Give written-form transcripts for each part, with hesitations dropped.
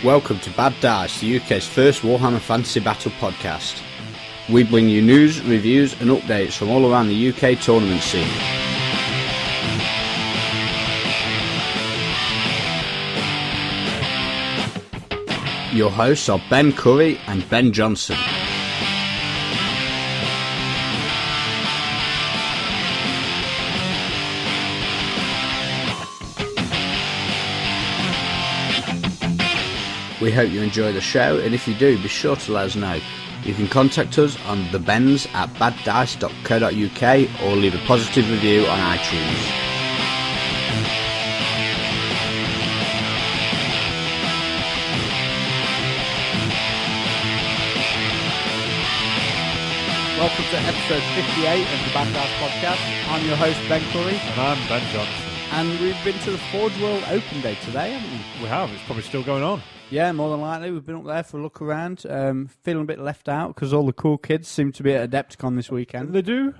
Welcome to Bad Dice, the UK's first Warhammer Fantasy Battle podcast. We bring you news, reviews and updates from all around the UK tournament scene. Your hosts are Ben Curry and Ben Johnson. We hope you enjoy the show, and if you do, be sure to let us know. You can contact us on thebens@baddice.co.uk or leave a positive review on iTunes. Welcome to episode 58 of the Bad Dice podcast. I'm your host, Ben Curry. And I'm Ben Johnson. And we've been to the Forge World Open Day today, haven't we? We have. It's probably still going on. Yeah, more than likely. We've been up there for a look around. Feeling a bit left out because all the cool kids seem to be at Adepticon this weekend. They do.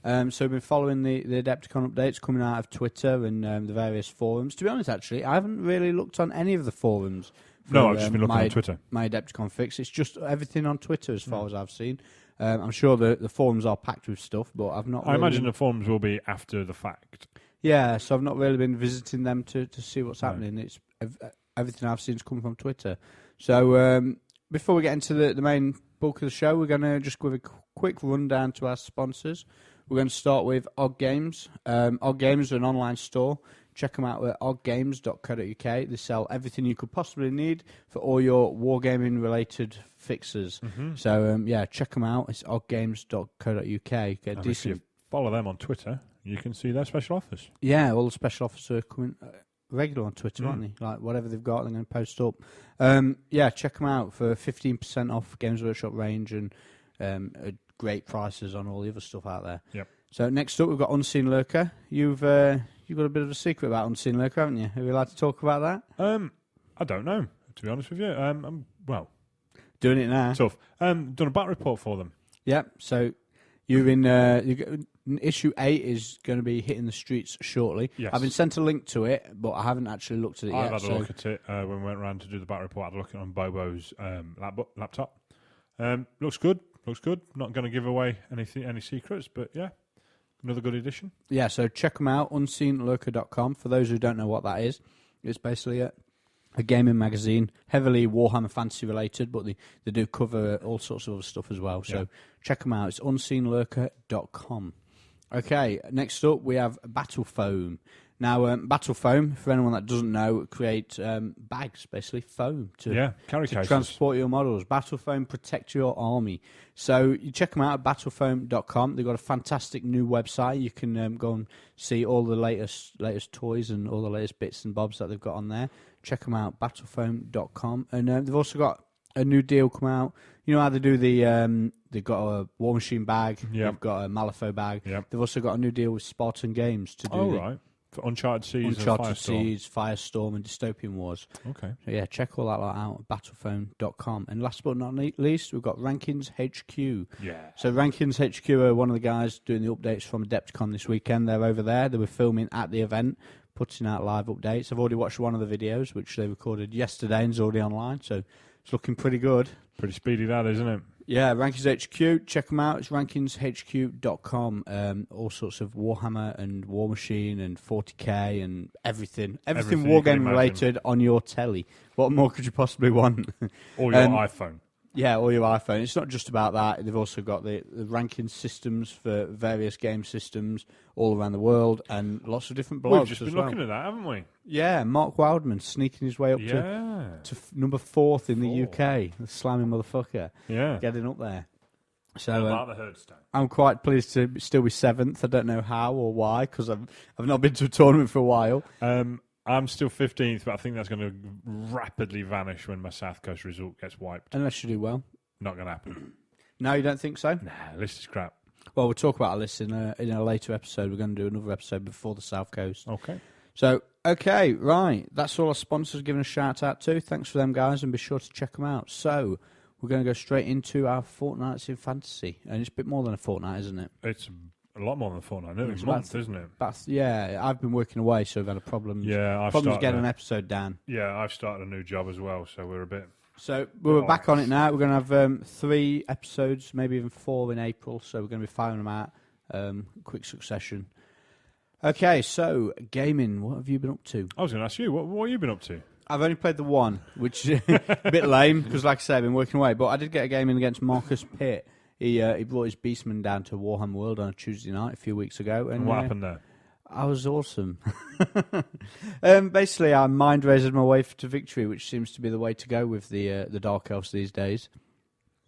So we've been following the Adepticon updates coming out of Twitter and the various forums. To be honest, actually, I haven't really looked on any of the forums. No, I've just been looking on Twitter. My Adepticon fix. It's just everything on Twitter as far as I've seen. I'm sure the forums are packed with stuff, but I've not. I imagine the forums will be after the fact. Yeah, so I've not really been visiting them to see what's happening. It's everything I've seen has come from Twitter. So before we get into the main bulk of the show, we're going to just give a quick rundown to our sponsors. We're going to start with Odd Games. Odd Games are an online store. Check them out at oddgames.co.uk. They sell everything you could possibly need for all your wargaming-related fixes. Mm-hmm. So, check them out. It's oddgames.co.uk. Get decent. If you follow them on Twitter, you can see their special offers. Yeah, all the special offers are coming regular on Twitter, aren't they? Like, whatever they've got, they're going to post up. Check them out for 15% off Games Workshop range and great prices on all the other stuff out there. Yep. So next up, we've got Unseen Lurker. You've got a bit of a secret about Unseen Lurker, haven't you? Would you like to talk about that? I don't know, to be honest with you. Doing it now. Tough. Done a battle report for them. Yep. So issue 8 is going to be hitting the streets shortly. Yes. I've been sent a link to it, but I haven't actually looked at it yet. I've had a look at it when we went around to do the battle report. I had a look at it on Bobo's laptop. Looks good. Not going to give away any secrets, but yeah, another good edition. Yeah, so check them out, unseenlurker.com. For those who don't know what that is, it's basically a gaming magazine, heavily Warhammer Fantasy related, but they do cover all sorts of other stuff as well. So check them out. It's unseenlurker.com. Okay, next up we have Battle Foam. Now, Battle Foam, for anyone that doesn't know, create bags, basically, foam to transport your models. Battle Foam, protect your army. So you check them out at battlefoam.com. They've got a fantastic new website. You can go and see all the latest toys and all the latest bits and bobs that they've got on there. Check them out, battlefoam.com. And they've also got a new deal come out. You know how they do they've got a War Machine bag, they've got a Malifaux bag. Yep. They've also got a new deal with Spartan Games to do right. For Uncharted Seas, Firestorm, and Dystopian Wars. Okay. So yeah, check all that lot out at battlephone.com. And last but not least, we've got Rankins HQ. Yeah. So Rankins HQ are one of the guys doing the updates from Adepticon this weekend. They're over there. They were filming at the event, putting out live updates. I've already watched one of the videos, which they recorded yesterday and is already online. So it's looking pretty good. Pretty speedy that, isn't it? Yeah, Rankins HQ, check them out. It's rankinshq.com. All sorts of Warhammer and War Machine and 40k and everything wargaming related on your telly. What more could you possibly want? Or your iPhone. Yeah, or your iPhone. It's not just about that. They've also got the ranking systems for various game systems all around the world and lots of different blogs. We've just been looking at that, haven't we? Yeah, Mark Wildman sneaking his way up to number 4th in the UK. The slamming motherfucker. Yeah. Getting up there. So about the Herdstone. I'm quite pleased to still be 7th. I don't know how or why, because I've not been to a tournament for a while. I'm still 15th, but I think that's going to rapidly vanish when my South Coast result gets wiped. Unless you do well. Not going to happen. No, you don't think so? Nah, list is crap. Well, we'll talk about our list in a later episode. We're going to do another episode before the South Coast. Okay. So, okay, right. That's all our sponsors giving a shout out to. Thanks for them, guys, and be sure to check them out. So, we're going to go straight into our Fortnights in Fantasy. And it's a bit more than a fortnight, isn't it? It's a lot more than a fortnight. Nearly It's a month, about- isn't it? I've been working away, so we've had a problem. Yeah, I've Problems started. getting an episode down. Yeah, I've started a new job as well, so we're a bit. So we're Yeah. back on it now. We're going to have 3 episodes, maybe even 4 in April. So we're going to be firing them out, quick succession. Okay, so gaming. What have you been up to? I was going to ask you, what have you been up to? I've only played the one, which is a bit lame because, like I said, I've been working away. But I did get a game in against Marcus Pitt. He brought his Beastman down to Warhammer World on a Tuesday night a few weeks ago, And what happened there? I was awesome. Basically, I mind razed my way to victory, which seems to be the way to go with the Dark Elves these days.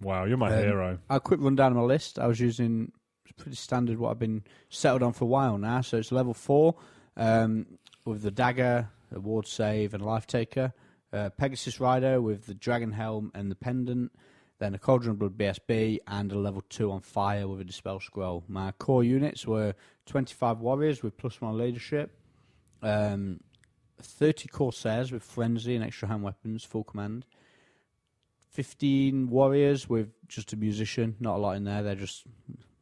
Wow, you're my hero. I'll quick run down my list. I was using pretty standard what I've been settled on for a while now. So it's level 4 with the dagger, a ward save, and life taker. Pegasus Rider with the dragon helm and the pendant. Then a Cauldron of Blood BSB and a level 2 on fire with a Dispel Scroll. My core units were 25 warriors with +1 leadership, 30 Corsairs with frenzy and extra hand weapons, full command, 15 warriors with just a musician, not a lot in there. They're just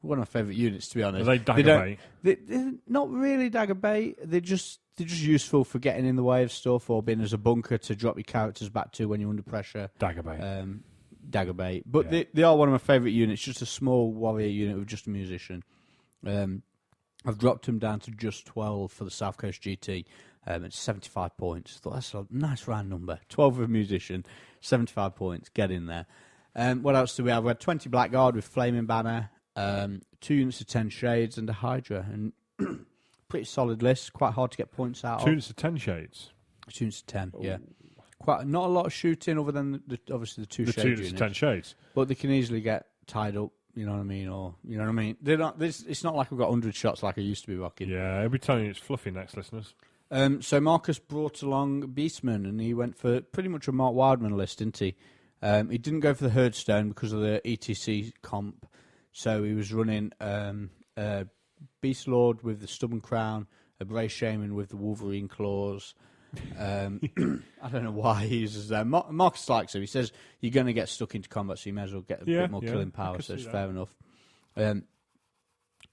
one of my favourite units, to be honest. Are they dagger bait? They're not really dagger bait. They're just useful for getting in the way of stuff or being as a bunker to drop your characters back to when you're under pressure. Dagger bait. Dagger bait, but Yeah. they are one of my favourite units. Just a small warrior unit with just a musician. I've dropped them down to just 12 for the South Coast GT. It's 75 points. I thought that's a nice round number. 12 with a musician, 75 points. Get in there. What else do we have? We had 20 Blackguard with Flaming Banner, 2 units of 10 Shades, and a Hydra. And pretty solid list. Quite hard to get points out 2 of. units of 10 shades. 2 units of 10, yeah. Quite not a lot of shooting other than obviously the 2 The Shade 2 units units. of 10 shades. But they can easily get tied up, you know what I mean? Or, you know what I mean? They're not. It's not like I've got 100 shots like I used to be rocking. Yeah, I'll be telling you it's fluffy next, listeners. So Marcus brought along Beastman, and he went for pretty much a Mark Wildman list, didn't he? He didn't go for the Herdstone because of the ETC comp, so he was running Beast Lord with the Stubborn Crown, a Bray Shaman with the Wolverine Claws. I don't know why he uses them. Marcus likes him. He says you're going to get stuck into combat, so you may as well get a bit more killing I power, can so it's see fair enough. I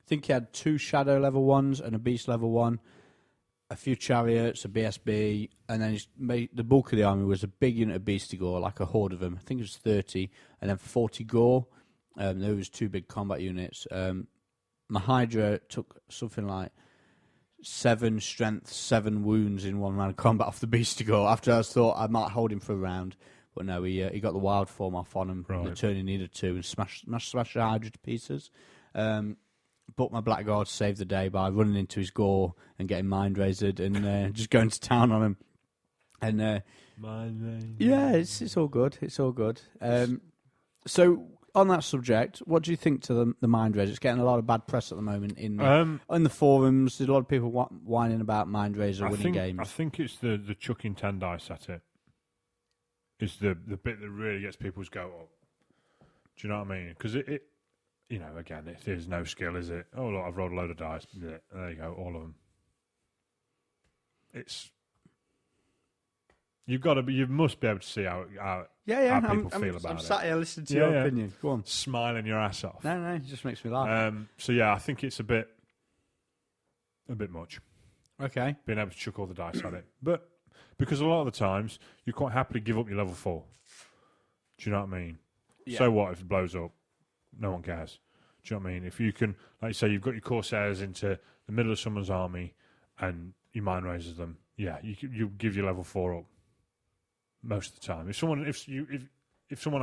think he had 2 Shadow level 1s and a Beast level 1. A few chariots, a BSB, and then the bulk of the army was a big unit of Beastigore, like a horde of them. I think it was 30, and then 40 Gore. There was 2 big combat units. My Hydra took something like 7 strength, 7 wounds in one round of combat off the Beastigore. After I thought I might hold him for a round, but no, he got the wild form off on him the turn he needed to, and smash the Hydra to pieces. But my Blackguard saved the day by running into his gore and getting mind razed and just going to town on him. And yeah, it's all good. It's all good. So on that subject, what do you think to the mind razor? It's getting a lot of bad press at the moment in the forums. There's a lot of people whining about mind razor winning games. I think it's the chucking 10 dice at it. Is the bit that really gets people's goat up. Do you know what I mean? Because it you know, again, if there's no skill, is it? Oh, look, I've rolled a load of dice. Yeah, there you go, all of them. You must be able to see how people feel about I'm it. sat here listening to your opinion. Go on. Smiling your ass off. No, it just makes me laugh. So yeah, I think it's a bit much. Okay. Being able to chuck all the dice at it. But because a lot of the times you quite happily give up your level 4. Do you know what I mean? Yeah. So what if it blows up? No one cares. Do you know what I mean? If you can, like you say, you've got your Corsairs into the middle of someone's army and you mind raises them, yeah, you give your level 4 up most of the time. If someone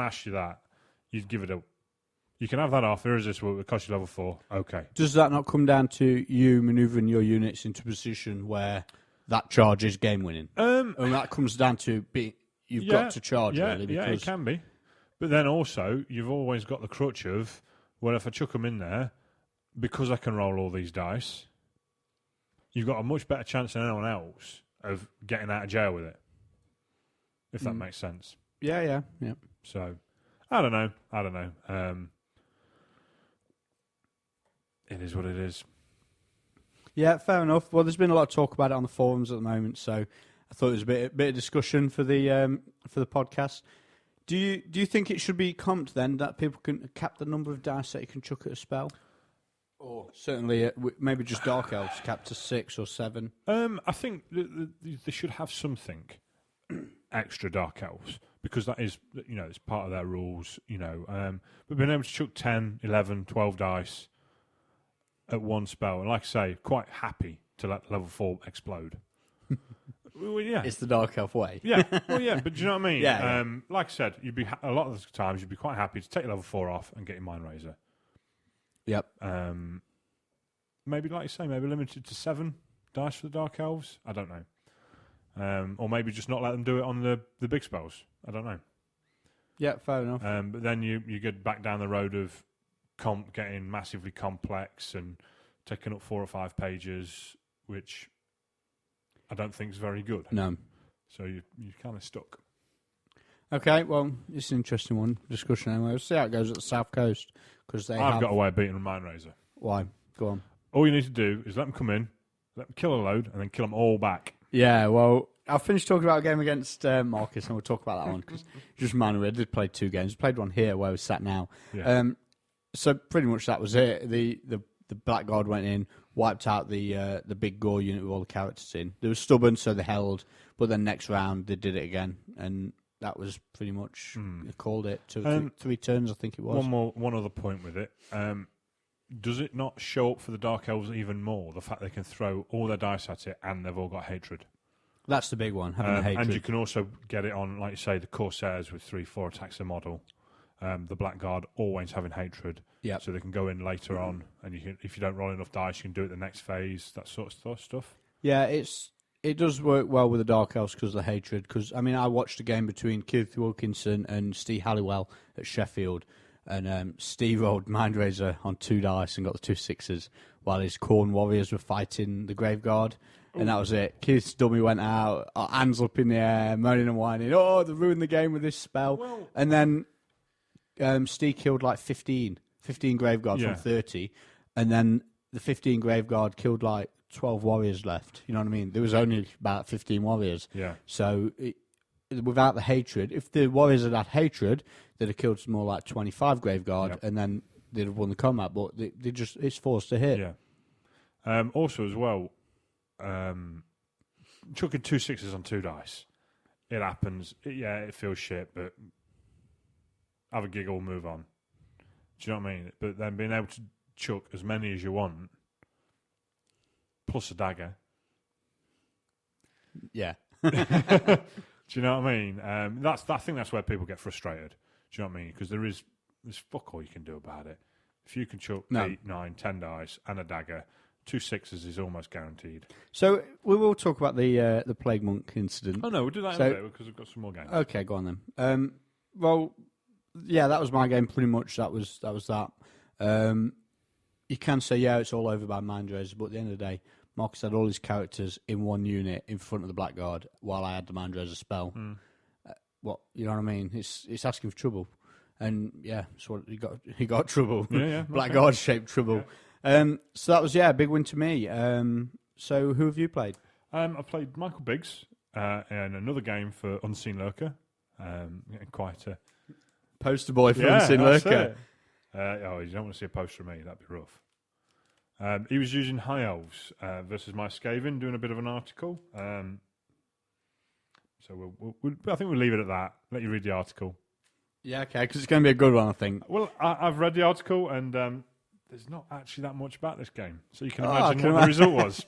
asks you that, you'd give it up. You can have that off. Irresistible. It costs you level 4. Okay. Does that not come down to you manoeuvring your units into a position where that charge is game winning? And that comes down to you've got to charge really. Because yeah, it can be. But then also, you've always got the crutch of, well, if I chuck them in there, because I can roll all these dice, you've got a much better chance than anyone else of getting out of jail with it. If that makes sense. Yeah. So, I don't know. It is what it is. Yeah, fair enough. Well, there's been a lot of talk about it on the forums at the moment, so I thought it was a bit of discussion for the podcast. Do you think it should be comped then that people can cap the number of dice that you can chuck at a spell? Or certainly, maybe just Dark Elves capped to 6 or 7. I think they should have something extra Dark Elves, because that is, it's part of their rules, but being able to chuck 10, 11, 12 dice at one spell, and like I say, quite happy to let level 4 explode. Well, yeah. It's the Dark Elf way. Yeah, well, yeah, but do you know what I mean? Yeah. Like I said, a lot of the times you'd be quite happy to take level 4 off and get your Mind Razor. Yep. Maybe, like you say, maybe limited to 7 dice for the Dark Elves. I don't know. Or maybe just not let them do it on the big spells. I don't know. Yeah, fair enough. But then you get back down the road of getting massively complex and taking up 4 or 5 pages, which I don't think is very good. No. So you're kind of stuck. Okay, well, it's an interesting one. Discussion anyway. We'll see how it goes at the South Coast. Because I've got a way of beating a Mind Razor. Why? Go on. All you need to do is let them come in, let them kill a load, and then kill them all back. Yeah, well, I'll finish talking about a game against Marcus, and we'll talk about that one. Cause just remind me, I did play 2 games. I played one here where we sat now. Yeah. So pretty much that was it. The Blackguard went in, wiped out the big gore unit with all the characters in. They were stubborn, so they held. But then next round, they did it again. And that was pretty much, they called it. 3 turns, I think it was. One other point with it. Does it not show up for the Dark Elves even more, the fact they can throw all their dice at it and they've all got hatred? That's the big one, having the hatred. And you can also get it on, like you say, the Corsairs with 3-4 attacks a model. The Blackguard always having hatred. Yep. So they can go in later on, and if you don't roll enough dice, you can do it the next phase, that sort of stuff. Yeah, it does work well with the Dark Elves because of the hatred. Because, I mean, I watched a game between Keith Wilkinson and Steve Halliwell at Sheffield. And Steve rolled Mind Razor on 2 dice and got the 2 6s while his Khorne warriors were fighting the Graveguard. And that was it. Keith's dummy went out, hands up in the air, moaning and whining. Oh, they ruined the game with this spell. Well, and then Steve killed like 15 Graveguards from 30. And then the 15 Graveguard killed like 12 warriors left. You know what I mean? There was only about 15 warriors. Yeah. So without the hatred, if the warriors had hatred, they'd have killed some more like 25 Graveguard, and then they'd have won the combat. But they just, it's forced to hit. Yeah. Also, as well, chucking 2 6s on 2 dice, it happens. It feels shit, but have a giggle, move on. Do you know what I mean? But then being able to chuck as many as you want, plus a dagger. Yeah. Do you know what I mean? I think that's where people get frustrated. Do you know what I mean? Because there's fuck all you can do about it. If you can chuck 8, 9, 10 dice and a dagger, 2 6s is almost guaranteed. So we will talk about the Plague Monk incident. Oh no, we'll do that in a bit because we've got some more games. Okay, go on then. Well, yeah, that was my game pretty much. That was that. You can say, it's all over by Mind Razor, but at the end of the day, Marcus had all his characters in one unit in front of the Blackguard while I had the Mind Razor spell. You know what I mean? It's asking for trouble. And so he got trouble. Yeah. Blackguard shaped trouble. Yeah. So that was a big win to me. So who have you played? I played Michael Biggs in another game for Unseen Lurker. Quite a poster boy for Unseen Lurker. You don't want to see a poster of me, that'd be rough. He was using High Elves versus my Skaven, doing a bit of an article. So I think we'll leave it at that. Let you read the article. Yeah, okay, because it's going to be a good one, I think. Well, I've read the article, and there's not actually that much about this game. So you can imagine what the result was.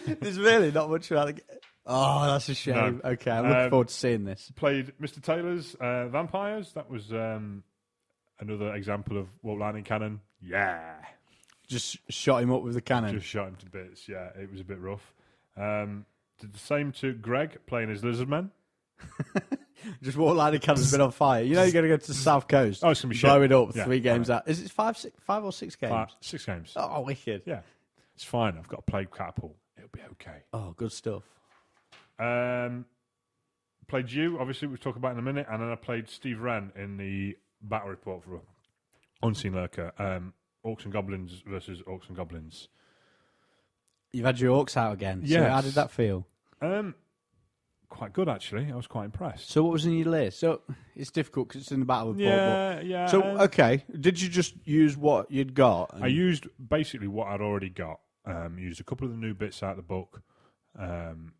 There's really not much about it. Oh, that's a shame. No. Okay, I'm looking forward to seeing this. Played Mr. Taylor's Vampires. That was another example of Walt Lightning Cannon. Yeah. Just shot him up with the cannon. Just shot him to bits, yeah. It was a bit rough. Did the same to Greg, playing his Lizardmen. Just Walt Lightning Cannon's been on fire. You know you're going to go to the South Coast. Oh, it's going to be blow it up 3 games out. Is it 5 or 6 games? 6 games. Oh, wicked. Yeah. It's fine. I've got a Plague Catapult. It'll be okay. Oh, good stuff. Played you, obviously, we'll talk about in a minute, and then I played Steve Wren in the battle report for Unseen Lurker. Orcs and Goblins versus Orcs and Goblins. You've had your Orcs out again. Yeah. So how did that feel? quite good, actually. I was quite impressed. So what was in your list? So it's difficult because it's in the Battle of Port. Yeah. So, okay, did you just use what you'd got? I used basically what I'd already got. Used a couple of the new bits out of the book. And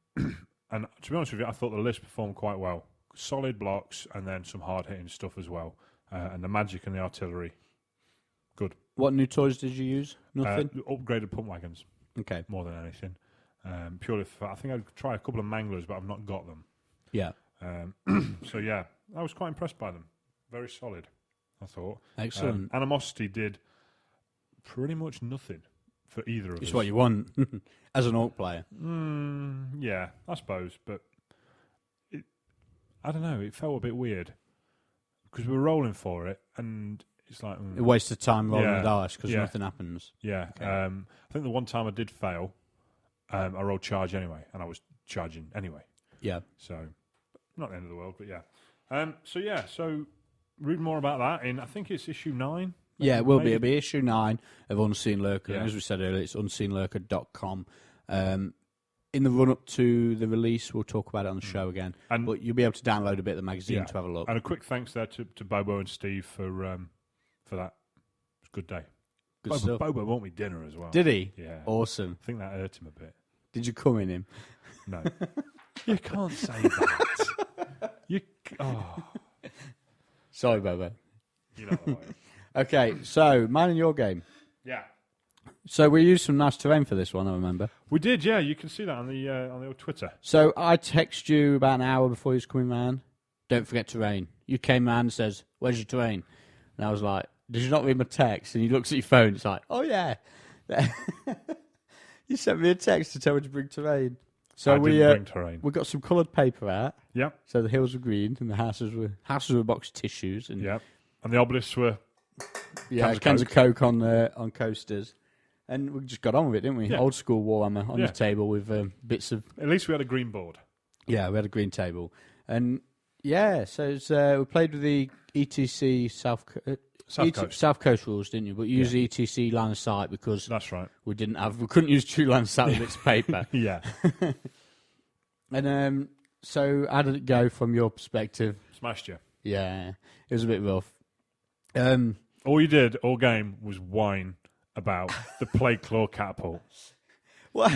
to be honest with you, I thought the list performed quite well. Solid blocks and then some hard-hitting stuff as well. And the magic and the artillery. Good. What new toys did you use? Nothing? Upgraded pump wagons, Okay. more than anything. Purely for, I think I'd try a couple of manglers, but I've not got them. Yeah. So, yeah, I was quite impressed by them. Very solid, I thought. Excellent. Animosity did pretty much nothing for either of us. It's what you want as an Orc player. Yeah, I suppose, but I don't know. It felt a bit weird because we were rolling for it, and it's like A waste of time rolling the dice because yeah. nothing happens. Yeah, Okay. I think the one time I did fail, I rolled charge anyway, and I was charging anyway. Yeah. So not the end of the world, but yeah. So read more about that in I think it's issue 9. Yeah, it will be. Maybe. It'll be issue 9 of Unseen Lurker. Yeah. And as we said earlier, it's unseenlurker.com. In the run-up to the release, we'll talk about it on the show again. And- but you'll be able to download a bit of the magazine Yeah. to have a look. And a quick thanks there to Bobo and Steve for that. It was a good day. Good stuff. Bobo bought me dinner as well. Did he? Yeah. Awesome. I think that hurt him a bit. Did you come in him? No. You can't say that. Sorry, Bobo. You know the way. Okay, so mine and your game. Yeah. So we used some nice terrain for this one, I remember. We did, yeah. You can see that on the old Twitter. So I text you about an hour before you was coming round. Don't forget terrain. You came round and says, "Where's your terrain?" And I was like, "Did you not read my text?" And you looked at your phone. It's like, "Oh yeah." You sent me a text to tell me to bring terrain. So I didn't bring terrain. we got some coloured paper out. Yep. So the hills were green and the houses were a box of tissues and Yep. And the obelisks were... cans of Coke on coasters. And we just got on with it, didn't we? Yeah. Old school Warhammer on Yeah. the table with bits of... At least we had a green board. Yeah, we had a green table. And yeah, so it's, we played with the ETC South Coast rules, didn't you? But you used the ETC line of sight because That's right. we couldn't use true line of sight with bits of paper. Yeah. And so how did it go from your perspective? Smashed you. Yeah, it was a bit rough. All you did all game was whine about the Plague Claw catapult. What?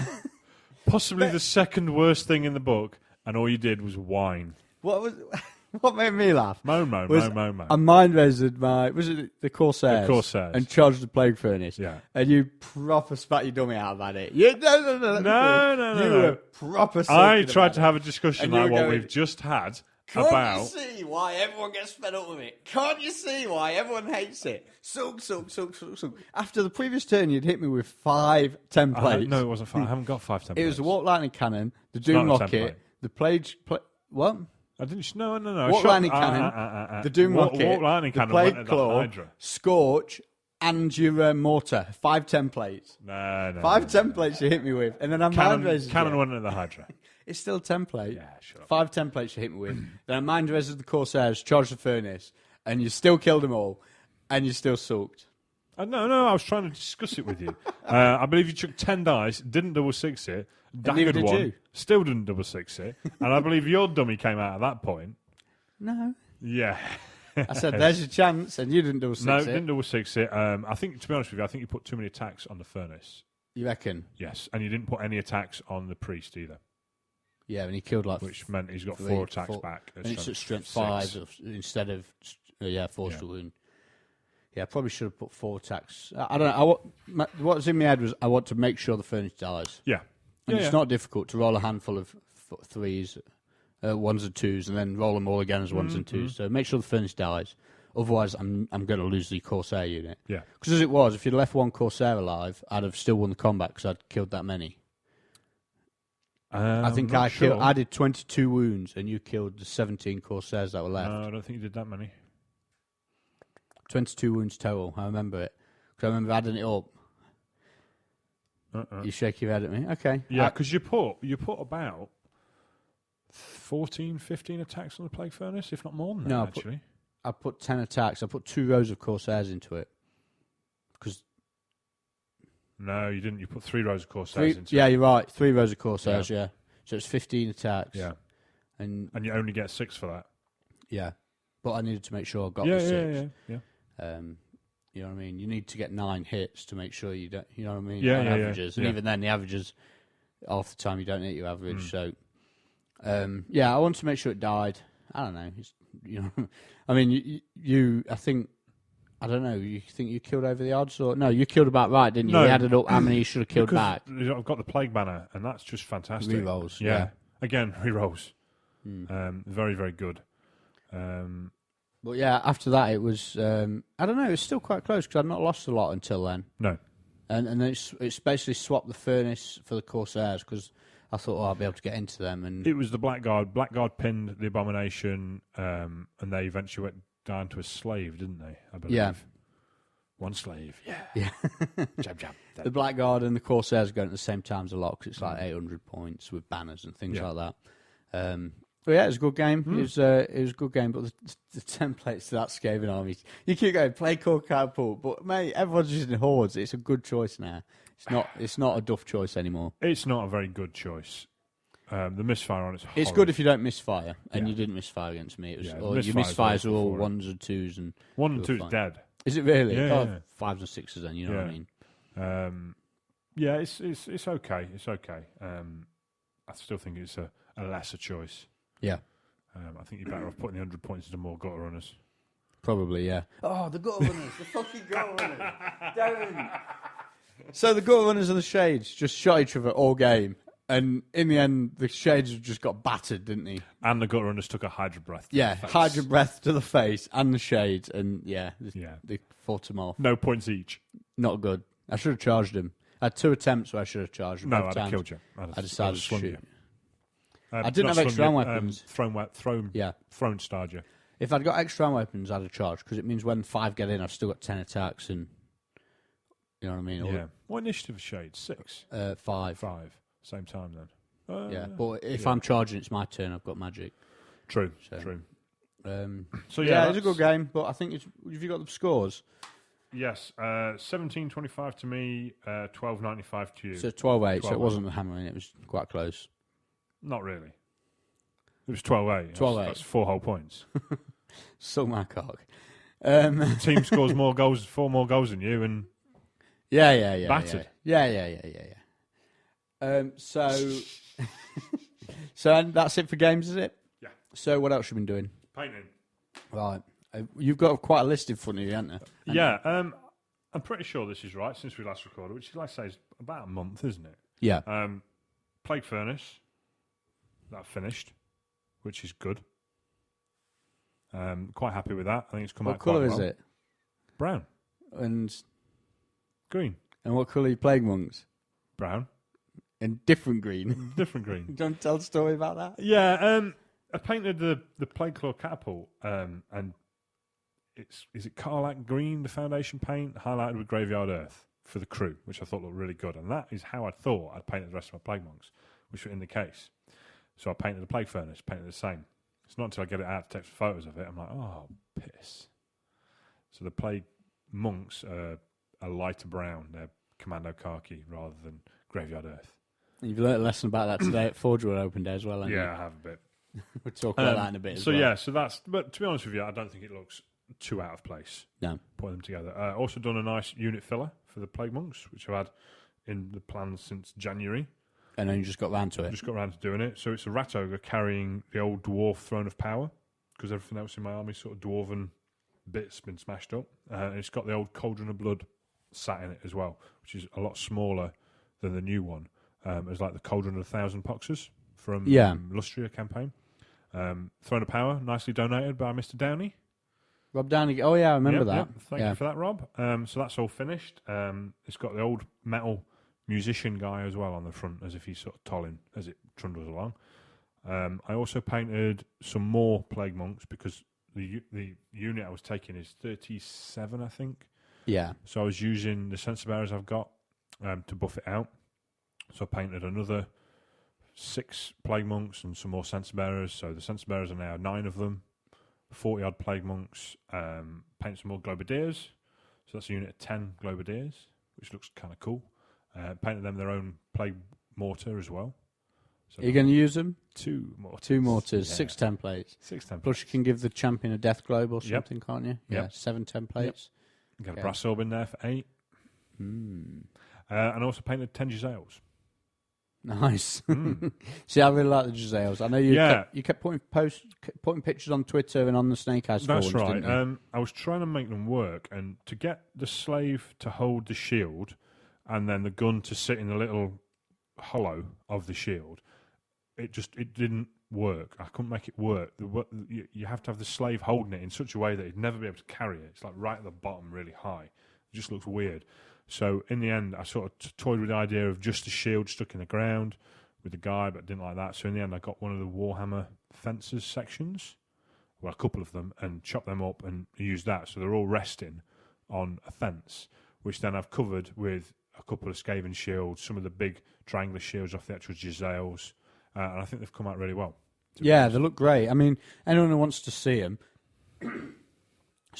Possibly the second worst thing in the book, and all you did was whine. What made me laugh? Moan. I mind resid was it the Corsairs? The Corsairs. And charged the plague furnace. Yeah. And you proper spat your dummy out about it. No. You were proper. I sulking tried about to it. have a discussion And you like were what going, we've just had Can't about... you see why everyone gets fed up with it? Can't you see why everyone hates it? Sulk. After the previous turn, you'd hit me with 5 templates. No, it wasn't 5. I haven't got 5 templates. It was the Warp Lightning Cannon, the not Doom a Rocket, template. the Plague... What? I didn't... No. Warp Lightning Cannon, the Doom Rocket, Warp Lightning the Cannon Plague went at Claw, the Hydra. Scorch, and your mortar. 5 templates. No. 5 templates you hit me with, and then I mind resid Cannon went at the Hydra. It's still a template. Yeah, sure. 5 templates you hit me with. Then I mind resid the Corsairs, charged the furnace, and you still killed them all, and you still sulked. No, I was trying to discuss it with you. I believe you took 10 dice, didn't double six it, neither daggered did one, you. still didn't double six it, and I believe your dummy came out at that point. No. Yeah. I said, there's your chance, and you didn't double six No, it. didn't double six it. I think, to be honest with you, I think you put too many attacks on the furnace. You reckon? Yes, and you didn't put any attacks on the priest either, Yeah, and he killed like... which meant he's got 3, 4 attacks 4 back. And it's at strength 6. 5 instead of... force to wound. Yeah, I probably should have put 4 attacks. I don't know. What was in my head was I want to make sure the furnace dies. Yeah. And Yeah. it's not difficult to roll a handful of 3s, 1s and 2s, and then roll them all again as 1s and 2s. So make sure the furnace dies. Otherwise, I'm going to lose the Corsair unit. Yeah. Because as it was, if you'd left one Corsair alive, I'd have still won the combat because I'd killed that many. I think I did 22 wounds, and you killed the 17 Corsairs that were left. No, I don't think you did that many. 22 wounds total. I remember it. Because I remember adding it up. You shake your head at me. Okay. Yeah, because you put about 14, 15 attacks on the Plague Furnace, if not more than that, No, actually. I put 10 attacks. I put 2 rows of Corsairs into it. Because No, you didn't. You put 3 rows of Corsairs into yeah, it. you're right. 3 rows of Corsairs, yeah. So it's 15 attacks. Yeah. And you only get 6 for that. yeah, but I needed to make sure I got the 6. Yeah. You know what I mean? You need to get 9 hits to make sure you don't. You know what I mean? Yeah, On yeah, averages, and yeah. even then, the averages half the time you don't hit your average. Mm. So, I wanted to make sure it died. I don't know. I mean, I think. I don't know. You think you killed over the odds, or no? You killed about right, didn't you? No, We added up how many you should have killed Because back. I've got the plague banner, and that's just fantastic. Rerolls, Yeah. yeah. Again, rerolls. Mm. Very, very good. But yeah, after that it was. I don't know. It was still quite close because I'd not lost a lot until then. No. And then it's basically swapped the furnace for the Corsairs because I thought, I'll be able to get into them. And It was the Blackguard. Blackguard pinned the Abomination, and they eventually went down to a slave, didn't they? I believe. Yeah. One slave. Yeah. Yeah. Jab, jab. The Blackguard and the Corsairs are going at the same times a lot because it's like 800 points with banners and things like that. But yeah, it was a good game. It was a good game, but the templates to that Skaven army, you keep going play core catapult, but mate, everyone's using hordes. It's a good choice now. It's not a duff choice anymore. It's not a very good choice. The misfire on it's It's horrid. good if you don't misfire, and Yeah. you didn't misfire against me. It was, Yeah, or your misfires misfires are all awful for it. 1s and 2s, and 1 and you're 2 is fine. dead. Is it really? Yeah, Oh, yeah. 5s and 6s then. You know what I mean? Yeah, it's okay. It's okay. I still think it's a lesser choice. Yeah, I think you're better off putting the 100 points into more gutter runners. probably. Yeah. Oh, the gutter runners, the fucking gutter runners. Don't. So the gutter runners and the shades just shot each other all game, and in the end, the shades just got battered, didn't he? And the gutter runners took a Hydra breath. to Yeah, the face. Hydra breath to the face and the shades, and Yeah. they fought him off. No points each. Not good. I should have charged him. I had 2 attempts where I should have charged him. No, both I'd have times. killed you. I decided to slung shoot. you. I didn't Not have extra slung you, weapons. Thrown starred you. If I'd got extra weapons, I'd have charged because it means when 5 get in, I've still got 10 attacks, and you know what I mean. Yeah. What initiative shade? 6? 5. 5. Same time then. Yeah, but if yeah. I'm charging, it's my turn. I've got magic. True. So, True. So yeah, it was a good game, but I think have you got the scores? Yes. 17.25 to me. 12.95 to you. So 12-8. So it 12-8. wasn't hammering. It was quite close. Not really. It was 12-8. 12-8. That's 4 whole points. Suck my cock. The team scores 4 more goals than you, and Yeah. Battered. Yeah. So, so that's it for games, is it? Yeah. So what else have you been doing? painting. Right. You've got quite a list in front of you, haven't you? Yeah. I'm pretty sure this is right since we last recorded, which, like I say, is about a month, isn't it? Yeah. Plague Furnace. That finished, which is good. Quite happy with that. I think it's come What out quite colour well. is it? Brown. And Green. what colour are you Plague Monks? Brown. And different green. Different green. Do you want to tell a story about that? Yeah, I painted the Plague Claw catapult, and is it Carlac Green, the foundation paint, highlighted with Graveyard Earth for the crew, which I thought looked really good. And that is how I thought I'd painted the rest of my Plague Monks, which were in the case. So I painted the Plague Furnace, painted the same. It's not until I get it out to take photos of it, I'm like, oh, piss. So the Plague Monks are a lighter brown. They're Commando Khaki rather than Graveyard Earth. You've learnt a lesson about that today at Forge World Open Day as well, haven't you? Yeah, I have a bit. We'll talk about that in a bit as well. Yeah, so that's. But to be honest with you, I don't think it looks too out of place. No. Putting them together. Also done a nice unit filler for the Plague Monks, which I've had in the plans since January. And then you just got round to it. Just got around to doing it. So it's a rat ogre carrying the old dwarf throne of power, because everything else in my army sort of dwarven bits been smashed up. And it's got the old cauldron of blood sat in it as well, which is a lot smaller than the new one. It's like the cauldron of 1,000 poxers from Lustria campaign. Throne of power, nicely donated by Mr. Downey. Rob Downey. Oh, yeah, I remember that. Yep. Thank you for that, Rob. So that's all finished. It's got the old metal musician guy as well on the front, as if he's sort of tolling as it trundles along. I also painted some more Plague Monks because the unit I was taking is 37, I think. Yeah. So I was using the Sense Bearers I've got to buff it out. So I painted another 6 Plague Monks and some more Sense Bearers. So the Sense Bearers are now 9 of them, 40 odd Plague Monks. Paint some more Globadiers. So that's a unit of 10 Globadiers, which looks kind of cool. Painted them their own Plague Mortar as well. So Are you going to use them? 2 mortars. 2 mortars, Yeah. 6 templates. 6 templates. Plus, you can give the champion a death globe or Yep. something, can't you? Yeah, Yep. 7 templates. Got Okay. a brass orb in there for 8. And also painted 10 Giselles. Nice. Mm. See, I really like the Giselles. I know you Yeah. kept putting pictures on Twitter and on the Snake Eyes That's forums, right. didn't you? I was trying to make them work, and to get the slave to hold the shield and then the gun to sit in the little hollow of the shield, it didn't work. I couldn't make it work. You have to have the slave holding it in such a way that he'd never be able to carry it. It's like right at the bottom, really high. It just looks weird. So in the end, I sort of toyed with the idea of just a shield stuck in the ground with the guy, but didn't like that. So in the end, I got one of the Warhammer fences sections, well, a couple of them, and chopped them up and used that. So they're all resting on a fence, which then I've covered with a couple of Skaven shields, some of the big triangular shields off the actual Giselles, and I think they've come out really well. Yeah, they look great. I mean, anyone who wants to see them,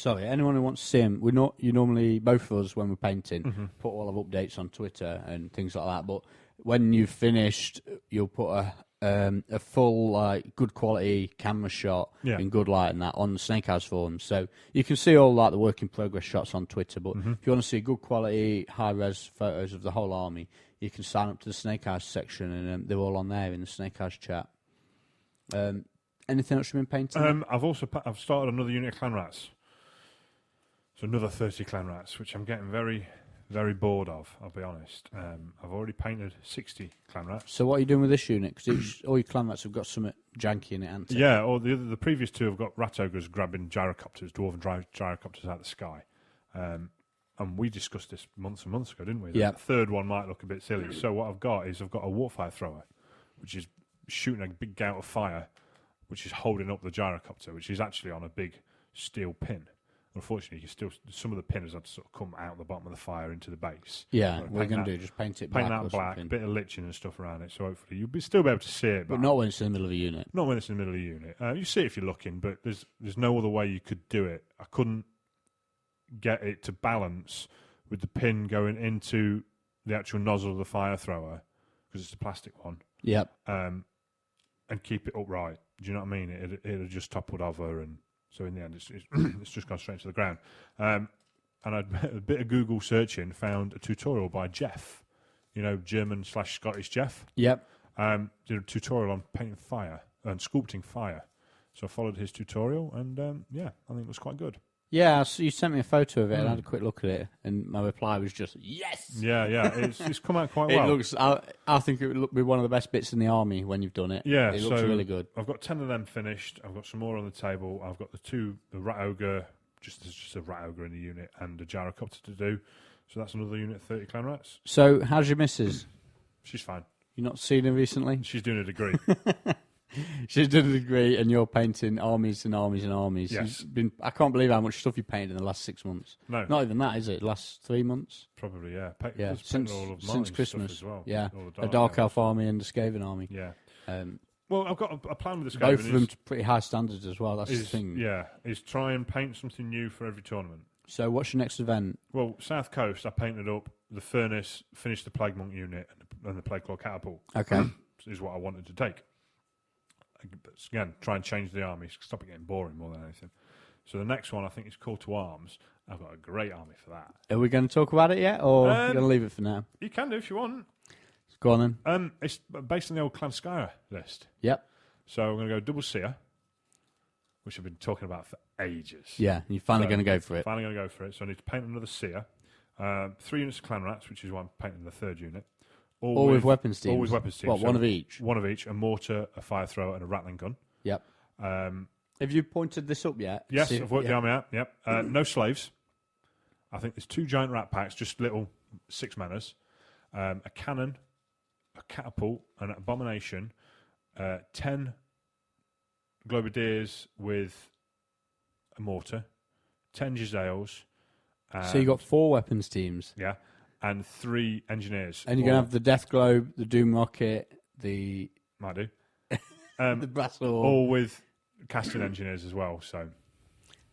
anyone who wants to see them, you normally, both of us, when we're painting, put all of updates on Twitter and things like that. But when you've finished, you'll put a full, like, good quality camera shot in good light and that on the Snake Eyes forum. So you can see all like the work in progress shots on Twitter. But if you want to see good quality, high res photos of the whole army, you can sign up to the Snake Eyes section, and they're all on there in the Snake Eyes chat. Anything else you've been painting? I've started another unit of Clan Rats. So another 30 Clan Rats, which I'm getting very, very bored of, I'll be honest. I've already painted 60 Clan Rats. So what are you doing with this unit? Because all your Clan Rats have got something janky in it, haven't they? Yeah, or the previous two have got rat ogres grabbing gyrocopters, dwarven gyrocopters out of the sky. And we discussed this months and months ago, didn't we? Yeah. The third one might look a bit silly. So what I've got a warfire thrower, which is shooting a big gout of fire, which is holding up the gyrocopter, which is actually on a big steel pin. Unfortunately, some of the pinners had to sort of come out the bottom of the fire into the base. Yeah, So we're going to just paint it black. Paint that or black, something. bit of liching and stuff around it, so hopefully you'll still be able to see it. But not when it's in the middle of a unit. Not when it's in the middle of the unit. You see it if you're looking, but there's no other way you could do it. I couldn't get it to balance with the pin going into the actual nozzle of the fire thrower, because it's a plastic one. Yep. And keep it upright. Do you know what I mean? It'd just toppled over, and so in the end, it's just gone straight to the ground. And I'd a bit of Google searching, found a tutorial by Jeff, German/Scottish Jeff. Yep. Did a tutorial on painting fire and sculpting fire. So I followed his tutorial, and I think it was quite good. Yeah, so you sent me a photo of it, and I had a quick look at it, and my reply was just, yes! Yeah, it's come out quite It well. looks. I think it would be one of the best bits in the army when you've done it. Yeah, it looks so really good. I've got 10 of them finished. I've got some more on the table. I've got the rat ogre, there's just a rat ogre in the unit, and a gyrocopter to do. So that's another unit of 30 Clan Rats. So, how's your missus? She's fine. You not seen her recently? She's doing a degree. She's done a degree, and you're painting armies and armies and armies. Yes. I can't believe how much stuff you painted in the last 6 months. No. Not even that, is it? Last 3 months? Probably, yeah. Yeah, Since all of since mine Christmas stuff as well. Yeah, All the a Dark Elf army and a Skaven army. Yeah. Um, Well, I've got a plan with the Skaven. both of them to pretty high standards as well. That's the is, thing. yeah, is try and paint something new for every tournament. So, what's your next event? Well, South Coast, I painted up the Furnace, finished the Plague Monk unit, and the Plague Claw Catapult. Okay. Is what I wanted to take. Again, try and change the army, stop it getting boring more than anything. So the next one, I think, is Call to Arms. I've got a great army for that. Are we going to talk about it yet, or are you going to leave it for now? You can do if you want. Go on then. It's based on the old Clan Skyra list. Yep. So I'm going to go double seer, which I've been talking about for ages. Yeah, you're finally going to go for it. Finally going to go for it. So I need to paint another seer. 3 units of Clan Rats, which is why I'm painting the third unit. All with weapons teams? All with weapons teams. What, one of each? One of each, a mortar, a fire thrower, and a rattling gun. Yep. Have you pointed this up yet? Yes, I've worked the army out. Yep. No slaves. I think there's 2 giant rat packs, just little 6-manners. A cannon, a catapult, an abomination, 10 Globadiers with a mortar, 10 Giselles. So you got 4 weapons teams. Yeah. And 3 engineers. And you're going to have the Death Globe, the Doom Rocket, the... Might do. the Brass Orb. All with casting engineers as well, so...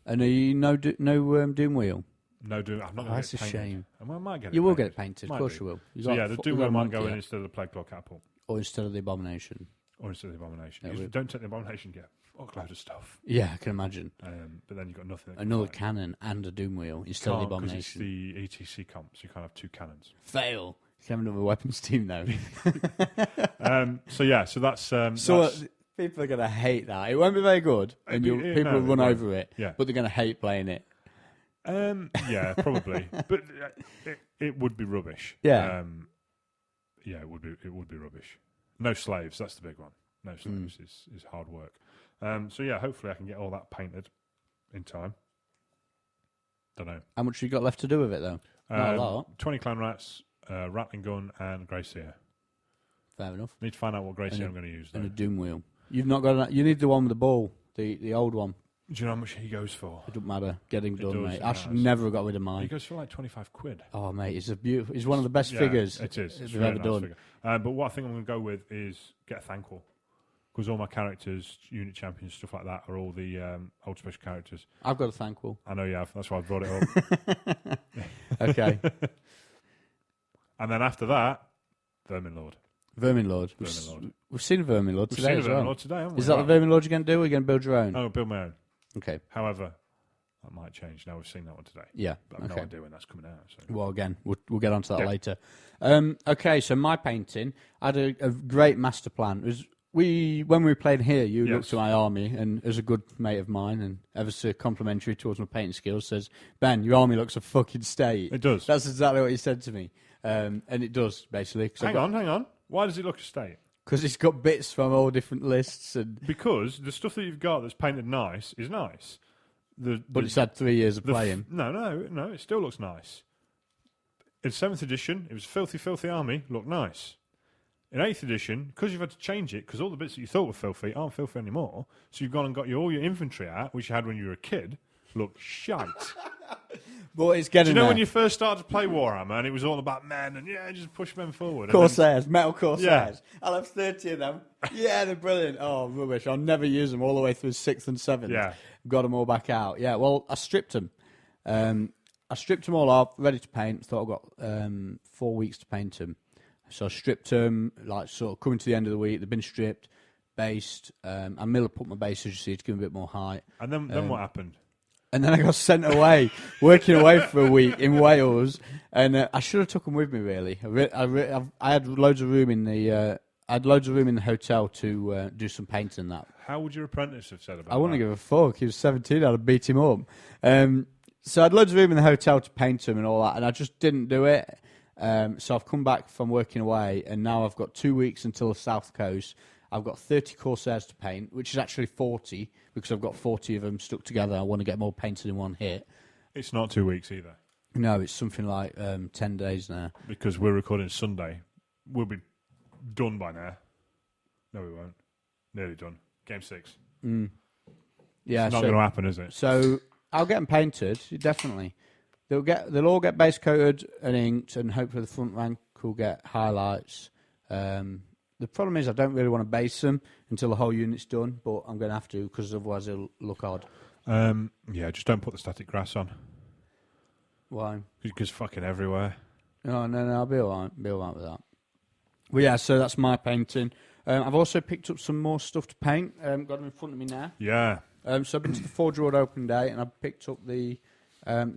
And are you no Doom Wheel? No Doom... I'm not going That's to get a it painted. shame. I might get it You painted. will get it painted, of Might course do. you will. So yeah, the Doom Wheel might go in instead of the Plague Claw Catapult. Or instead of the Abomination. Or instead of the Abomination. Yeah, If you don't take the Abomination, you get a fuckload of stuff. Yeah, I can imagine. But then you've got nothing. Another cannon and a Doom Wheel instead of the Abomination. It's the ETC comp, so you can't have two cannons. Fail. You can have another weapons team now. So that's... people are going to hate that. It won't be very good, and people will run over it, but they're going to hate playing it. Yeah, probably. But it would be rubbish. Yeah. It would be rubbish. No slaves, that's the big one. No slaves is hard work. Hopefully I can get all that painted in time. Don't know. How much you got left to do with it, though? Not a lot. 20 clan rats, rattling gun, and Grey Seer. Fair enough. Need to find out what Grey Seer I'm going to use, though. And a Doom Wheel. You've not got. You need the one with the ball, the old one. Do you know how much he goes for? It doesn't matter. Getting done, mate. I should does. never have got rid of mine. He goes for like 25 quid. Oh, mate, it's a beautiful. It's one of the best figures. It is. It's we've really ever nice done. figure. But what I think I'm going to go with is get a Thanquol. Because all my characters, unit champions, stuff like that, are all the old special characters. I've got a Thanquol. I know you have. That's why I brought it up. Okay. And then after that, Vermin Lord. Vermin Lord. We've seen Vermin Lord today as well. Vermin Lord today, haven't we? Is that the Vermin Lord you're going to do, or are you going to build your own? Oh, build my own. Okay. However, that might change. Now we've seen that one today. Yeah. But I've no idea when that's coming out. So. Well, again, we'll get onto that later. Okay, so my painting, I had a great master plan. It was when we played here, you looked at my army, and as a good mate of mine, and ever so complimentary towards my painting skills, says, "Ben, your army looks a fucking state." It does. That's exactly what he said to me, and it does basically. Hang on. Why does it look a state? Because it's got bits from all different lists, and because the stuff that you've got that's painted nice is nice. But it's had 3 years of playing. No, it still looks nice. In 7th edition, it was filthy army, looked nice. In 8th edition, because you've had to change it, because all the bits that you thought were filthy aren't filthy anymore, so you've gone and got all your infantry out, which you had when you were a kid, look shite. But it's getting Do you know there. when you first started to play Warhammer and it was all about men and just push men forward? Corsairs, metal Corsairs. I'll have 30 of them. Yeah, they're brilliant. Oh, rubbish. I'll never use them all the way through 6th and 7th. Yeah. Got them all back out. Yeah, well, I stripped them. I stripped them all off, ready to paint. Thought I got 4 weeks to paint them. So I stripped them, like sort of coming to the end of the week. They've been stripped, based. I Miller put my base, as you see, to give them a bit more height. And then what happened? And then I got sent away, working away for a week in Wales. And I should have took them with me, really. I had loads of room in the. I had loads of room in the hotel to do some painting and that. How would your apprentice have said about that? I wouldn't give a fuck. He was 17. I'd have beat him up. So I had loads of room in the hotel to paint him and all that, and I just didn't do it. So I've come back from working away, and now I've got 2 weeks until the South Coast. I've got 30 Corsairs to paint, which is actually 40, because I've got 40 of them stuck together. I want to get them all painted in one hit. It's not 2 weeks either. No, it's something like 10 days now. Because we're recording Sunday. We'll be done by now. No, we won't. Nearly done. Game 6. Yeah, it's not going to happen, is it? So I'll get them painted, definitely. They'll all get base coated and inked, and hopefully the front rank will get highlights. The problem is I don't really want to base them until the whole unit's done, but I'm going to have to, because otherwise it'll look odd. Just don't put the static grass on. Why? Because fucking everywhere. No, I'll be all right. Be all right with that. Well, yeah, so that's my painting. I've also picked up some more stuff to paint. Got them in front of me now. Yeah. So I've been to the Forge World Open Day, and I've picked up the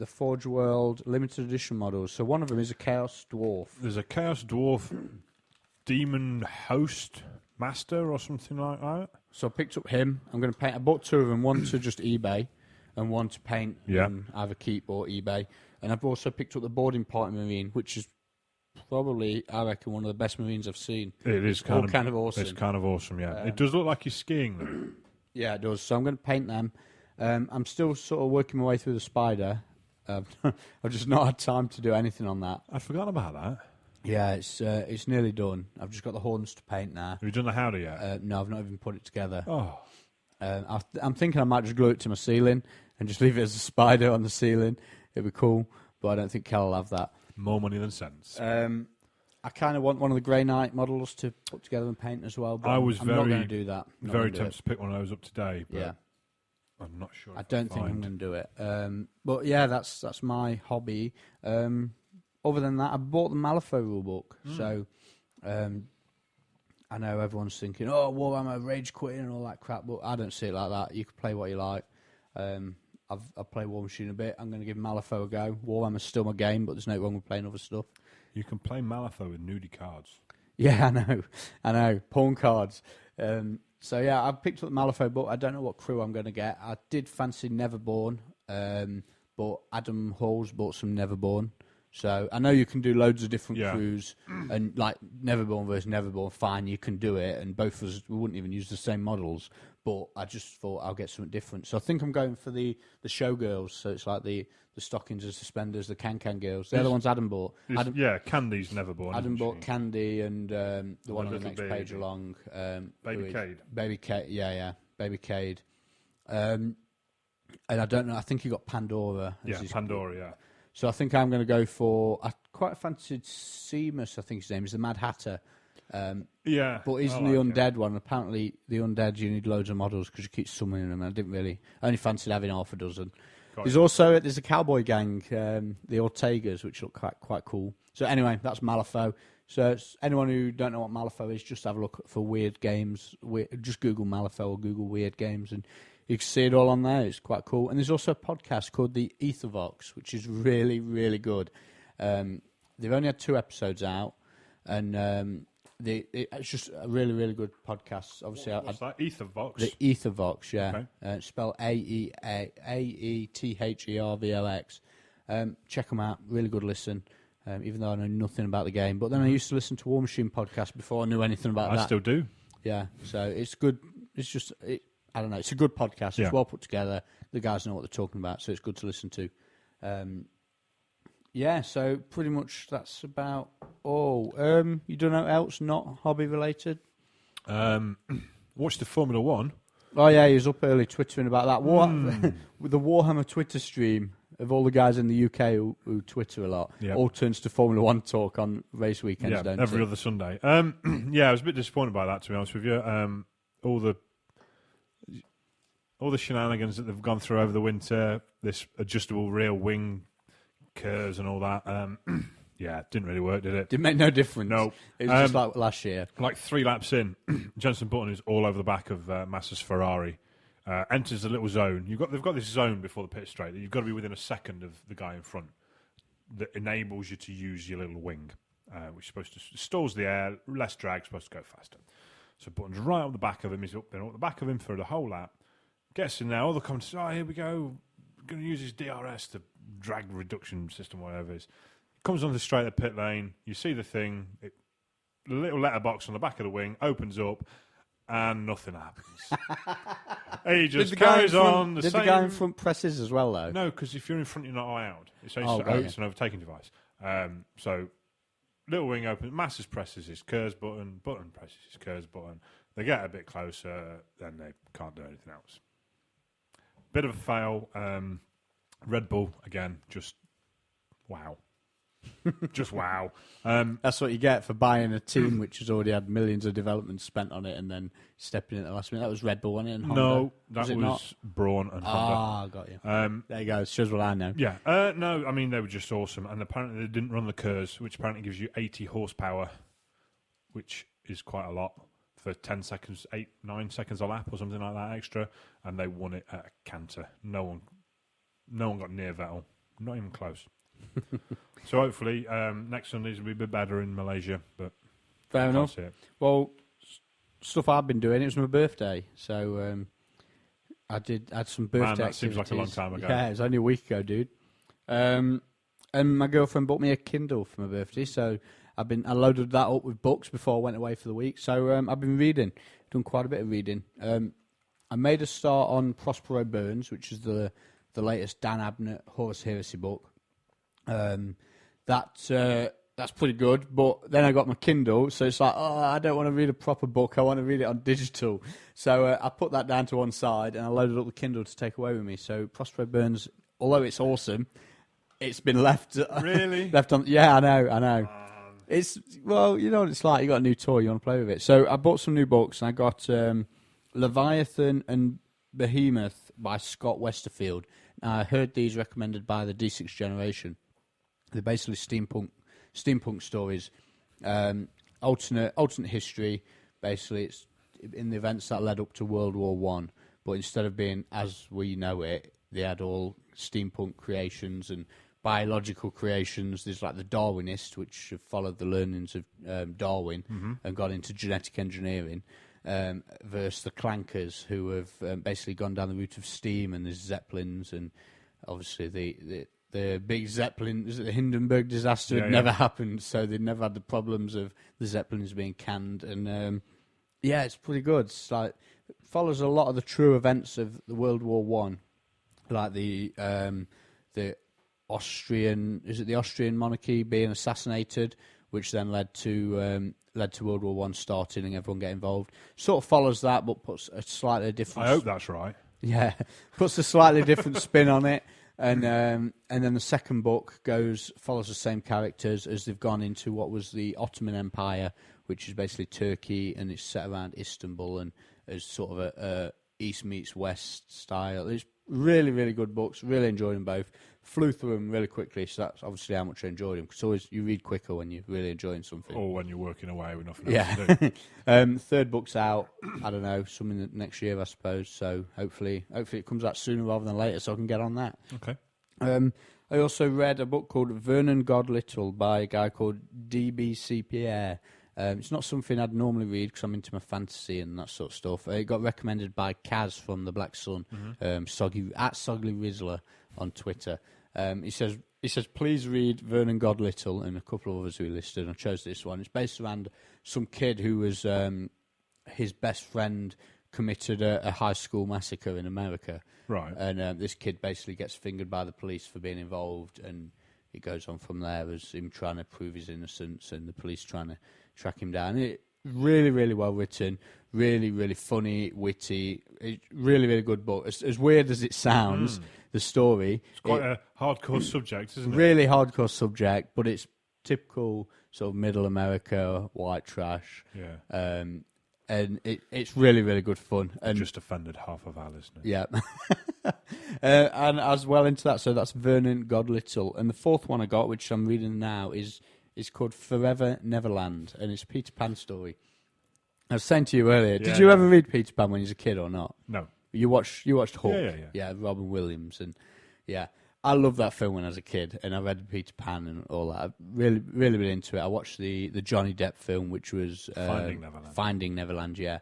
Forge World limited edition models. So one of them is a Chaos Dwarf. There's a Chaos Dwarf Demon Host Master or something like that. So I picked up him. I'm going to paint. I bought two of them, one to just eBay and one to paint either keep or eBay. And I've also picked up the Boarding Party Marine, which is probably, I reckon, one of the best Marines I've seen. It is kind of awesome. It's kind of awesome, yeah. It does look like you're skiing, though. Yeah, it does. So I'm going to paint them. I'm still sort of working my way through the Spider. I've just not had time to do anything on that. I'd forgotten about that. Yeah, it's nearly done. I've just got the horns to paint now. Have you done the howdah yet? No, I've not even put it together. Oh. I'm thinking I might just glue it to my ceiling and just leave it as a spider on the ceiling. It'd be cool, but I don't think Kel will have that. More money than sense. I kind of want one of the Grey Knight models to put together and paint as well, but I'm not going to do that. Very tempted to pick one of those up today, but yeah. I'm not sure. I don't think I'm going to do it. But yeah, that's my hobby. Other than that, I bought the Malifaux rulebook, so I know everyone's thinking, oh, Warhammer rage quitting and all that crap, but I don't see it like that. You can play what you like. I've played War Machine a bit. I'm going to give Malifaux a go. Warhammer's still my game, but there's no wrong with playing other stuff. You can play Malifaux with nudie cards. Yeah, I know. Pawn cards. So yeah, I've picked up the Malifaux book. I don't know what crew I'm going to get. I did fancy Neverborn, but Adam Hall's bought some Neverborn. So I know you can do loads of different crews, and like Neverborn versus Neverborn, fine, you can do it, and both of us, we wouldn't even use the same models, but I just thought I'll get something different. So I think I'm going for the showgirls, so it's like the stockings and suspenders, the Can girls. They're the ones Adam bought. Candy's Neverborn. Adam bought Candy and the one on the next baby. page along. Baby Cade. Baby Cade, yeah. Baby Cade. And I don't know, I think he got Pandora. Yeah, Pandora, yeah. So I think I'm going to go for... I quite fancied Seamus, I think his name is, the Mad Hatter. Yeah. But he's the undead one. Apparently, the undead, you need loads of models because you keep summoning them. And I only fancied having half a dozen. There's a cowboy gang, the Ortegas, which look quite cool. So anyway, that's Malifaux. So anyone who don't know what Malifaux is, just have a look for weird games. Just Google Malifaux or Google weird games, and you can see it all on there. It's quite cool. And there's also a podcast called the Ethervox, which is really, really good. They've only had 2 episodes out, and it's just a really, really good podcast. Obviously, what's that? Ethervox? The Ethervox, yeah. Okay. Spelled AETHERVOX. Check them out. Really good listen. Even though I know nothing about the game. But then I used to listen to War Machine podcast before I knew anything about that. I still do. Yeah, so it's good. It's just... I don't know. It's a good podcast. It's well put together. The guys know what they're talking about, so it's good to listen to. So pretty much that's about all. You don't know else not hobby related? Watched the Formula One. Oh yeah, he was up early twittering about that. With the Warhammer Twitter stream of all the guys in the UK who Twitter a lot, all turns to Formula One talk on race weekends. Yeah, every other Sunday. I was a bit disappointed by that, to be honest with you. All the shenanigans that they've gone through over the winter, this adjustable rear wing curves and all that, didn't really work, did it? Didn't make no difference. No. It was just like last year. Like 3 laps in, Jenson Button is all over the back of Massa's Ferrari, enters the little zone. They've got this zone before the pit straight that you've got to be within a second of the guy in front that enables you to use your little wing, which is supposed to stalls the air, less drag, supposed to go faster. So Button's right up the back of him. He's up there, up the back of him for the whole lap. Gets in there, all the comments say, here we go, we're going to use his DRS, the drag reduction system, whatever it is. Comes on the straight at pit lane, you see the thing, the little letterbox on the back of the wing opens up, and nothing happens. He just carries on. The guy in front presses as well, though? No, because if you're in front, you're not allowed. It's an overtaking device. So, little wing opens, Masters presses his Kerrs button, Button presses his Kerrs button. They get a bit closer, then they can't do anything else. Bit of a fail. Red Bull, again, just wow. Just wow. That's what you get for buying a team which has already had millions of development spent on it and then stepping in at the last minute. That was Red Bull, wasn't it? And Honda? No, that was Brawn and Honda. Ah, got you. There you go. It shows what I know. Yeah. No, I mean, they were just awesome. And apparently they didn't run the Kerrs, which apparently gives you 80 horsepower, which is quite a lot. For 10 seconds, 9 seconds a lap or something like that extra, and they won it at a canter. No one got near Vettel, not even close. So hopefully next Sundays will be a bit better in Malaysia, but fair enough. Well, stuff I've been doing. It was my birthday, so I had some birthday. Man, that activities. seems like a long time ago. Yeah, it was only a week ago, dude. And my girlfriend bought me a Kindle for my birthday, so I loaded that up with books before I went away for the week. So I've been reading, done quite a bit of reading. I made a start on Prospero Burns, which is the latest Dan Abnett Horus Heresy book. That's pretty good. But then I got my Kindle, so it's like, I don't want to read a proper book. I want to read it on digital. So I put that down to one side and I loaded up the Kindle to take away with me. So Prospero Burns, although it's awesome, it's been left. Really? Left on. Yeah, I know. It's, well, you know what it's like. You got a new toy, you want to play with it. So I bought some new books, and I got Leviathan and Behemoth by Scott Westerfield. Now, I heard these recommended by the D6 generation. They're basically steampunk stories, alternate history, basically it's in the events that led up to World War One, but instead of being as we know it, they had all steampunk creations and biological creations. There's like the Darwinists, which have followed the learnings of Darwin and got into genetic engineering, versus the Clankers, who have basically gone down the route of steam, and there's Zeppelins, and obviously the big Zeppelin, the Hindenburg disaster had never happened, so they'd never had the problems of the Zeppelins being canned, and it's pretty good. It's like it follows a lot of the true events of the World War One, like the Austrian, is it the Austrian monarchy being assassinated, which then led to World War One starting and everyone getting involved. Sort of follows that, but puts a slightly different. I hope that's right. Yeah, puts a slightly different spin on it, and then the second book follows the same characters as they've gone into what was the Ottoman Empire, which is basically Turkey, and it's set around Istanbul and as sort of a East meets West style. It's really, really good books. Really enjoyed them both. Flew through them really quickly, so that's obviously how much I enjoyed them. Because always you read quicker when you're really enjoying something. Or when you're working away with nothing else to do. Third book's out, I don't know, something next year, I suppose. So hopefully it comes out sooner rather than later, so I can get on that. Okay. I also read a book called Vernon Godlittle by a guy called D.B.C. Pierre. It's not something I'd normally read because I'm into my fantasy and that sort of stuff. It got recommended by Kaz from the Black Sun, Soggy Rizzler on Twitter. He says, please read Vernon Godlittle and a couple of others who he listed. I chose this one. It's based around some kid who was his best friend committed a high school massacre in America. Right. And this kid basically gets fingered by the police for being involved, and it goes on from there as him trying to prove his innocence and the police trying to track him down. It really, really well written, really, really funny, witty. Really, really good book. As weird as it sounds, the story. It's quite a hardcore subject, isn't it? Really hardcore subject, but it's typical sort of middle America, white trash. Yeah. And it's really, really good fun. And just offended half of our listeners. Yeah. And as well into that, so that's Vernon Godlittle. And the fourth one I got, which I'm reading now, is called Forever Neverland, and it's a Peter Pan story. I was saying to you earlier, did you ever read Peter Pan when you was a kid or not? No. You watched Hook? Yeah, Robin Williams, and I loved that film when I was a kid, and I read Peter Pan and all that. Really, really, really into it. I watched the Johnny Depp film, which was Finding Neverland. Yeah,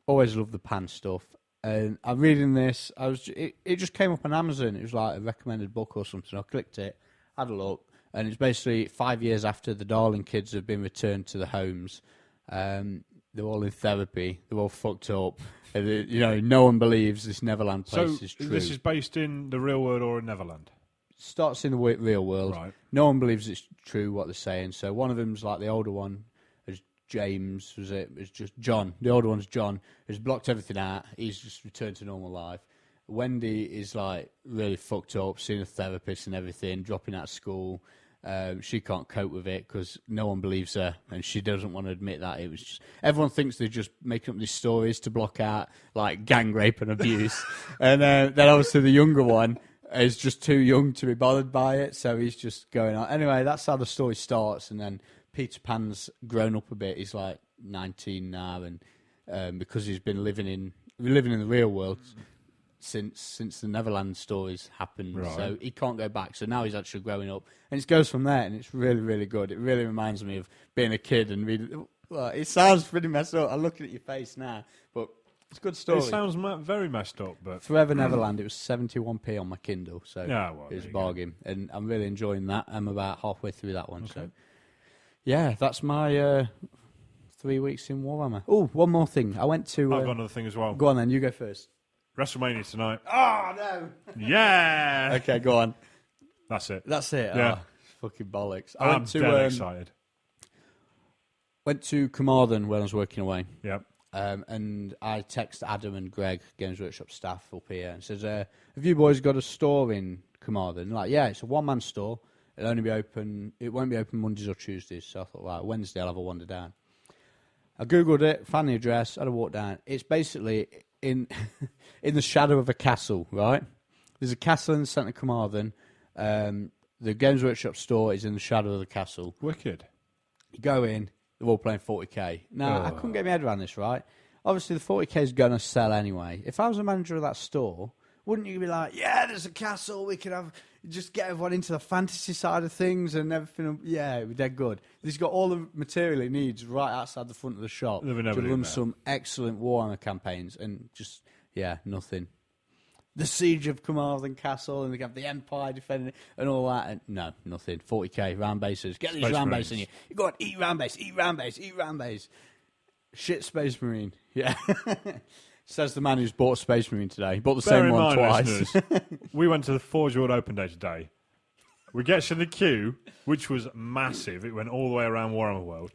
always loved the Pan stuff. And I'm reading this. It just came up on Amazon. It was like a recommended book or something. I clicked it, had a look, and it's basically 5 years after the Darling kids have been returned to the homes. They're all in therapy. They're all fucked up. And, no one believes this Neverland place is true. This is based in the real world or in Neverland? Starts in the real world. Right. No one believes it's true what they're saying. So one of them's like the older one, is James, was it? It's just John. The older one's John, who's blocked everything out. He's just returned to normal life. Wendy is like really fucked up, seeing a therapist and everything, dropping out of school. She can't cope with it because no one believes her, and she doesn't want to admit that. It was just, everyone thinks they're just making up these stories to block out like gang rape and abuse, and then obviously the younger one is just too young to be bothered by it, so he's just going on. Anyway, that's how the story starts, and then Peter Pan's grown up a bit. He's like 19 now, and because he's been living in the real world since the Neverland stories happened, right. So he can't go back. So now he's actually growing up, and it goes from there, and it's really, really good. It really reminds me of being a kid and reading. Well, it sounds pretty messed up. I'm looking at your face now, but it's a good story. It sounds very messed up, but Forever Neverland. It was 71p on my Kindle, so well, it was a bargain, and I'm really enjoying that. I'm about halfway through that one, so yeah, that's my 3 weeks in Warhammer. Oh, one more thing. I went to. I've got another thing as well. Go on then. You go first. WrestleMania tonight. Oh, no. Yeah. Okay, go on. That's it. Yeah. Oh, fucking bollocks. I'm dead excited. Went to Carmarthen when I was working away. Yep. And I text Adam and Greg, Games Workshop staff up here, and says, have you boys got a store in Carmarthen? Like, yeah, it's a one-man store. It won't be open Mondays or Tuesdays. So I thought, right, Wednesday I'll have a wander down. I Googled it, found the address, had a walk down. It's basically in the shadow of a castle, right? There's a castle in the centre of Carmarthen. The Games Workshop store is in the shadow of the castle. Wicked. You go in, They're all playing 40k. Now, I couldn't get my head around this, right? Obviously, the 40k is going to sell anyway. If I was a manager of that store, wouldn't you be like, yeah, there's a castle, we can have, just get everyone into the fantasy side of things and everything. Yeah, it'd be dead good. He's got all the material he needs right outside the front of the shop to run some excellent Warhammer campaigns and just, nothing. The Siege of Carmarthen Castle, and they have the Empire defending it, and all that. And no, nothing. 40k, round bases. Get these round bases in you. You go on, eat round base, eat round base, eat round base. Shit Space Marine. Yeah. Says the man who's bought a Space Marine today. He bought the same one twice. We went to the Forge World Open Day today. We get to the queue, which was massive. It went all the way around Warhammer World.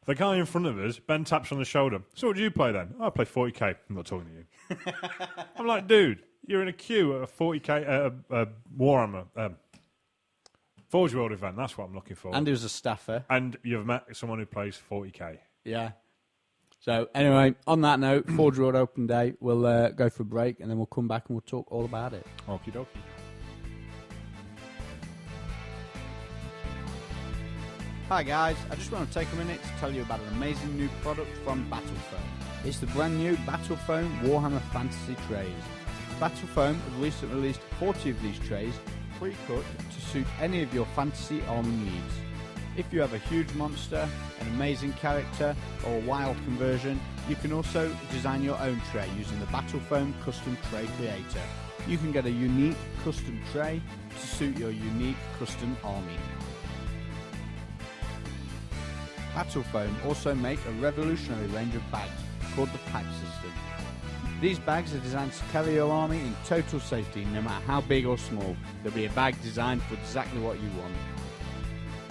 The guy in front of us, Ben taps on the shoulder. So what do you play then? I play 40k. I'm not talking to you. I'm like, dude, you're in a queue at a 40k Warhammer Forge World event. That's what I'm looking for. And he was a staffer. And you've met someone who plays 40k. Yeah. So anyway, on that note, Forge World Open Day. We'll go for a break and then we'll come back and we'll talk all about it. Okie dokie. Hi guys, I just want to take a minute to tell you about an amazing new product from Battlefoam. It's the brand new Battlefoam Warhammer Fantasy Trays. Battlefoam have recently released 40 of these trays, pre-cut to suit any of your fantasy army needs. If you have a huge monster, an amazing character, or a wild conversion, you can also design your own tray using the Battlefoam Custom Tray Creator. You can get a unique custom tray to suit your unique custom army. Battlefoam also make a revolutionary range of bags called the Pack System. These bags are designed to carry your army in total safety no matter how big or small. There'll be a bag designed for exactly what you want.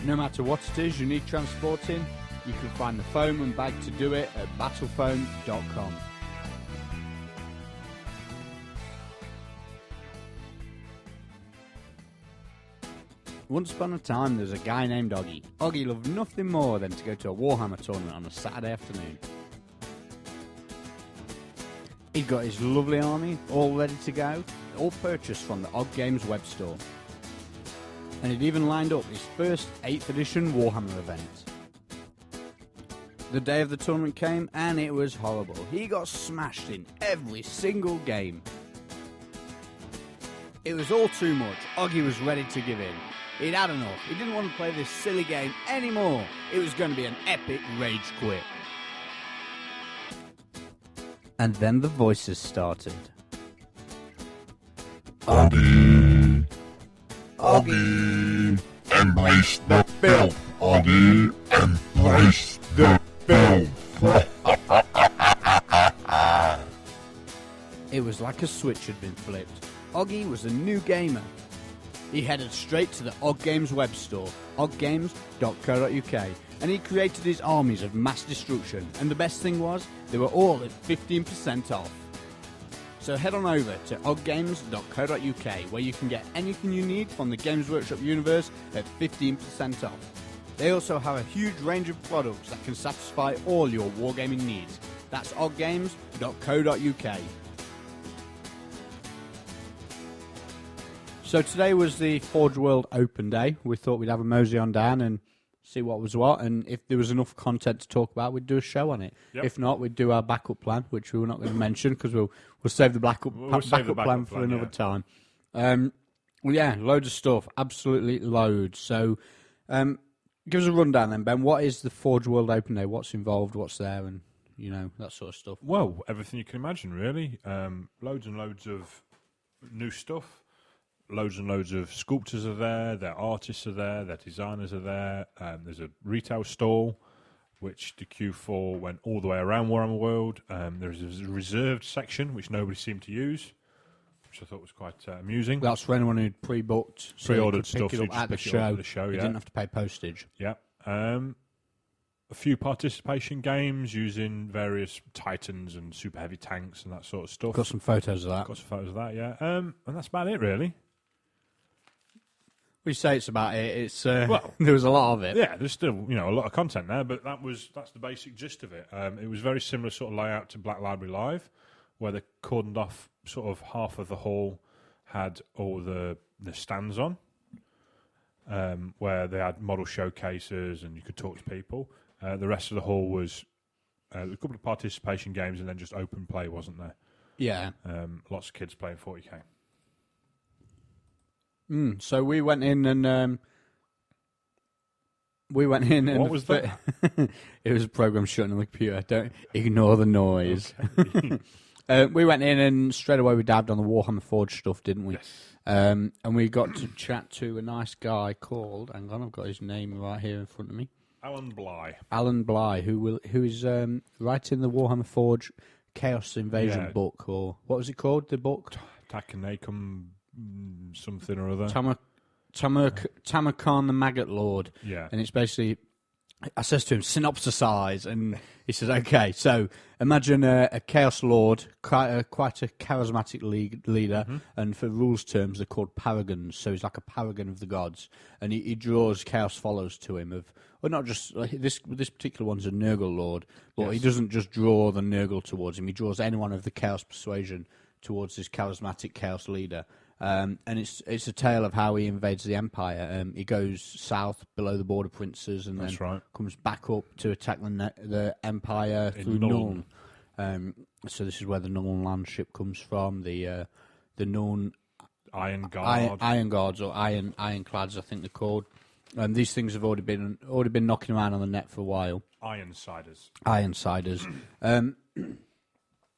No matter what it is you need transporting, you can find the foam and bag to do it at battlefoam.com. Once upon a time, there was a guy named Oggy. Oggy loved nothing more than to go to a Warhammer tournament on a Saturday afternoon. He'd got his lovely army all ready to go, all purchased from the Og Games web store. And he'd even lined up his first 8th edition Warhammer event. The day of the tournament came and it was horrible. He got smashed in every single game. It was all too much. Oggy was ready to give in. He'd had enough. He didn't want to play this silly game anymore. It was going to be an epic rage quit. And then the voices started. Oggy, Oggy, embrace the filth. Oggy, embrace the filth. It was like a switch had been flipped. Oggy was a new gamer. He headed straight to the Og Games web store, oggames.co.uk, and he created his armies of mass destruction, and the best thing was, they were all at 15% off. So head on over to oggames.co.uk, where you can get anything you need from the Games Workshop universe at 15% off. They also have a huge range of products that can satisfy all your wargaming needs. That's oggames.co.uk. So today was the Forge World Open Day. We thought we'd have a mosey on down and see what was what, and if there was enough content to talk about, we'd do a show on it. Yep. If not, we'd do our backup plan, which we were not going to mention because we'll save the backup plan for another time. Well, yeah, loads of stuff, absolutely loads. So, give us a rundown then, Ben. What is the Forge World Open Day? What's involved? What's there? And that sort of stuff. Well, everything you can imagine, really. Loads and loads of new stuff. Loads and loads of sculptors are there, their artists are there, their designers are there. There's a retail stall, which the Q4 went all the way around Warhammer World. There's a reserved section, which nobody seemed to use, which I thought was quite amusing. That's for anyone who'd pre-booked, pre-ordered stuff, pick it up at the show. You Yeah. didn't have to pay postage. Yeah. A few participation games using various Titans and super heavy tanks and that sort of stuff. Got some photos of that. Yeah. And that's about it, really. We say it's about it. It's well, there was a lot of it. Yeah, there's still a lot of content there, but that's the basic gist of it. It was very similar sort of layout to Black Library Live, where they cordoned off sort of half of the hall had all the stands on, where they had model showcases and you could talk to people. The rest of the hall was a couple of participation games and then just open play, wasn't there? Yeah. Lots of kids playing 40k. So we went in and What was that? It was a program shutting on the computer. Don't ignore the noise. Okay. We went in and straight away we dived on the Warhammer Forge stuff, didn't we? Yes. And we got to chat to a nice guy called. Hang on, I've got his name right here in front of me. Alan Bly. Alan Bly, who is writing the Warhammer Forge Chaos Invasion book, or what was it called? The book Takanacum something or other. Tamarkhan the Maggot Lord. Yeah. And it's basically, I says to him, synopsisize, and he says, okay, so imagine a Chaos Lord, quite a charismatic leader, and for rules terms, they're called paragons, so he's like a paragon of the gods, and he draws Chaos Follows to him, well, not just, like, this particular one's a Nurgle Lord, but he doesn't just draw the Nurgle towards him, he draws anyone of the Chaos Persuasion towards this charismatic Chaos leader. And it's a tale of how he invades the Empire. He goes south below the Border Princes and then comes back up to attack the Empire through Nuln. So this is where the Nuln landship comes from. The Nuln Iron Guard. Iron Guards or Ironclads, I think they're called. These things have already been knocking around on the net for a while. Ironsiders.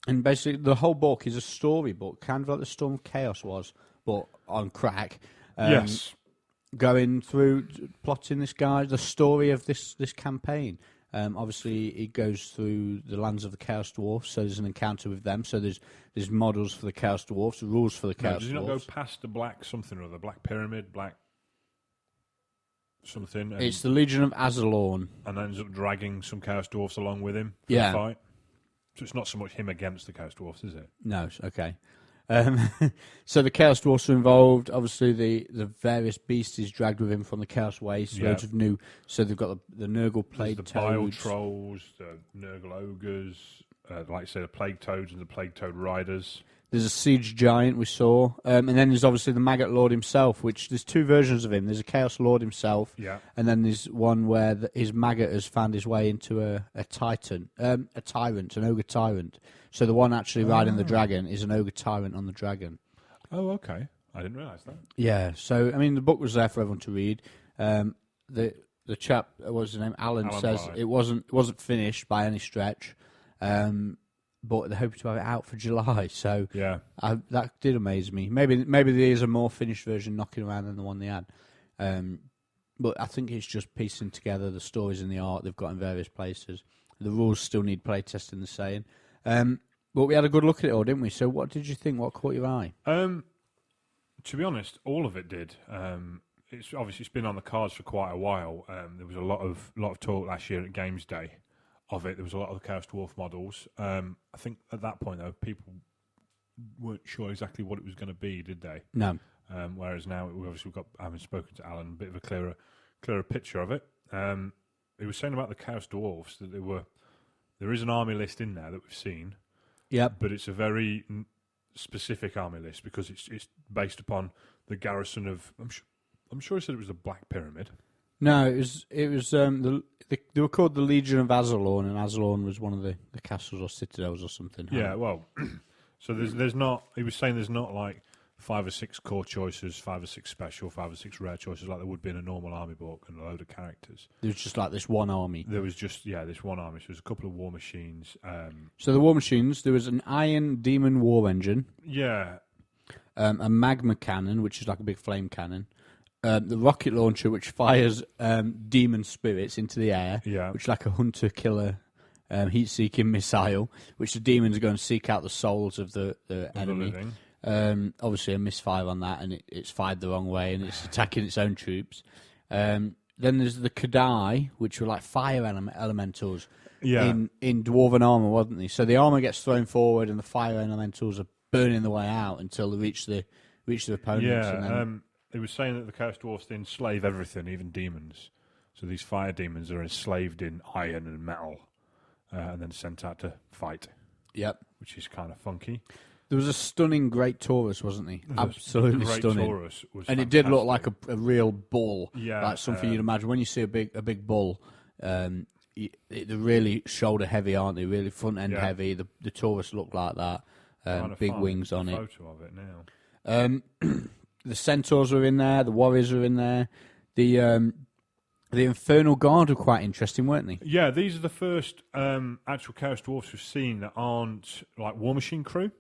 And basically, the whole book is a storybook, kind of like the Storm of Chaos was, but on crack. Yes. Going through, plotting the story of this campaign. Obviously, it goes through the lands of the Chaos Dwarfs, so there's an encounter with them. So there's models for the Chaos Dwarfs, rules for the Chaos Dwarfs. Does he not go past the Black something or other? Black Pyramid, Black something? It's the Legion of Azalorn. And ends up dragging some Chaos Dwarfs along with him for the fight. So it's not so much him against the Chaos Dwarfs, is it? No, okay. So the Chaos Dwarfs are involved. Obviously, the various beasties dragged with him from the Chaos Waste. Loads of new. So they've got the Nurgle Plague Toads. The Bile Trolls, the Nurgle Ogres, like I say, the Plague Toads and the Plague Toad Riders. There's a Siege Giant we saw. And then there's obviously the Maggot Lord himself, which there's two versions of him. There's a Chaos Lord himself. Yeah. And then there's one where his Maggot has found his way into a Titan, a Tyrant, an Ogre Tyrant. So the one actually riding the dragon is an Ogre Tyrant on the dragon. Oh, okay. I didn't realise that. Yeah. So, I mean, the book was there for everyone to read. The chap, what was his name? Alan says Bly. It wasn't finished by any stretch. But they're hoping to have it out for July, so that did amaze me. Maybe there is a more finished version knocking around than the one they had, but I think it's just piecing together the stories and the art they've got in various places. The rules still need playtesting, the saying. But we had a good look at it all, didn't we? So what did you think? What caught your eye? To be honest, all of it did. It's been on the cards for quite a while. There was a lot of talk last year at Games Day of it. There was a lot of the Chaos Dwarf models. I think at that point, though, people weren't sure exactly what it was going to be, did they? No. Whereas now, we've got, having spoken to Alan, a bit of a clearer picture of it. He was saying about the Chaos Dwarfs that there is an army list in there that we've seen. Yep. But it's a very specific army list because it's based upon the garrison of. I'm sure he said it was the Black Pyramid. No, it was they were called the Legion of Azalorn, and Azalorn was one of the castles or citadels or something. Yeah, well, so there's not. He was saying there's not like 5 or 6 core choices, 5 or 6 special, 5 or 6 rare choices like there would be in a normal army book and a load of characters. There was just like this one army. There was just this one army. So there's a couple of war machines. So the war machines, there was an Iron Demon war engine. Yeah. A magma cannon, which is like a big flame cannon. The rocket launcher, which fires demon spirits into the air, which is like a hunter-killer heat-seeking missile, which the demons are going to seek out the souls of the enemy. Obviously, a misfire on that, and it's fired the wrong way, and it's attacking its own troops. Then there's the Kadai, which were like fire elementals in dwarven armor, wasn't they? So the armor gets thrown forward, and the fire elementals are burning the way out until they reach the opponents. Yeah. And then, it was saying that the Chaos Dwarfs enslave everything, even demons. So these fire demons are enslaved in iron and metal, and then sent out to fight. Yep. Which is kind of funky. There was a stunning Great Taurus, wasn't he? Absolutely stunning. Taurus was and it did look like a real bull. Yeah. Like something you'd imagine. When you see a big bull, they're really shoulder heavy, aren't they? Really front end Yeah. heavy. The Taurus look like that. Trying to Big find wings a on it. Photo of it now. The Centaurs are in there. The Warriors are in there. The Infernal Guard were quite interesting, weren't they? Yeah, these are the first actual Chaos Dwarfs we've seen that aren't like War Machine crew.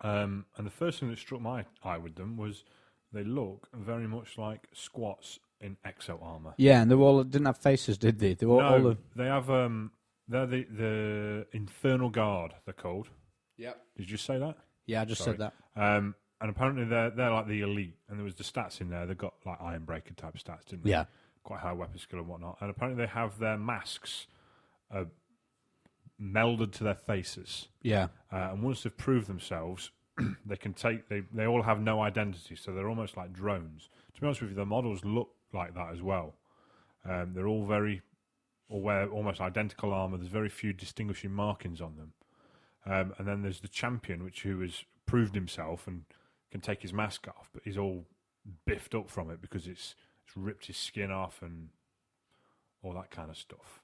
And the first thing that struck my eye with them was they look very much like squats in exo armor. Yeah, and they all didn't have faces, did they? They were all they have. They're the Infernal Guard. They're called. Yep. Did you say that? Yeah, I just said that. And apparently they're like the elite, and there was the stats in there. They got like Ironbreaker type stats, didn't they? Yeah. Quite high weapon skill and whatnot. And apparently they have their masks melded to their faces. Yeah. And once they've proved themselves, they can take. They all have no identity, so they're almost like drones. To be honest with you, the models look like that as well. They're all wear almost identical armor. There's very few distinguishing markings on them. And then there's the champion, who has proved himself and can take his mask off, but he's all biffed up from it because it's ripped his skin off and all that kind of stuff.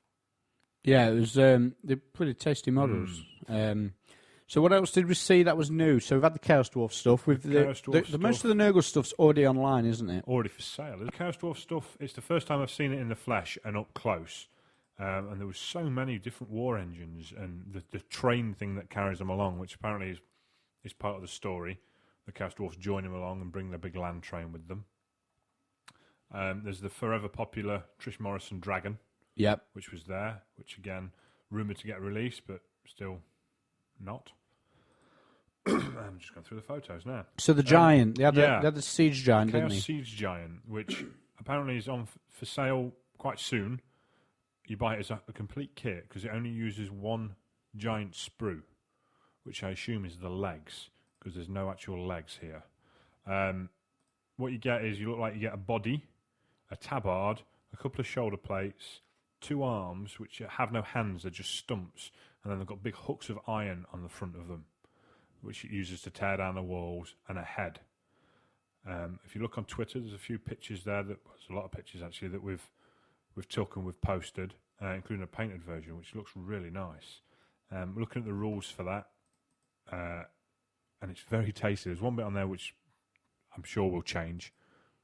Yeah, it was. They're pretty tasty models. So what else did we see that was new? So we've had the Chaos Dwarf stuff. With Chaos Dwarf the most of the Nurgle stuff's already online, isn't it? Already for sale. The Chaos Dwarf stuff, it's the first time I've seen it in the flesh and up close. And there was so many different war engines and the train thing that carries them along, which apparently is part of the story. The Chaos Dwarfs join him along and bring their big land train with them. There's the forever popular Trish Morrison Dragon, Yep. which was there, which again, rumoured to get released, but still not. I'm just going through the photos now. So the giant, they had yeah. Chaos siege giant, didn't they? Siege Giant, which apparently is on for sale quite soon. You buy it as a complete kit because it only uses one giant sprue, which I assume is the legs, because there's no actual legs here. What you get is you get a body, a tabard, a couple of shoulder plates, 2 arms, which have no hands, they're just stumps, and then they've got big hooks of iron on the front of them, which it uses to tear down the walls, and a head. If you look on Twitter, there's a few pictures there. There's a lot of pictures actually that we've took and we've posted, including a painted version, which looks really nice. Looking at the rules for that, and it's very tasty. There's one bit on there which I'm sure will change.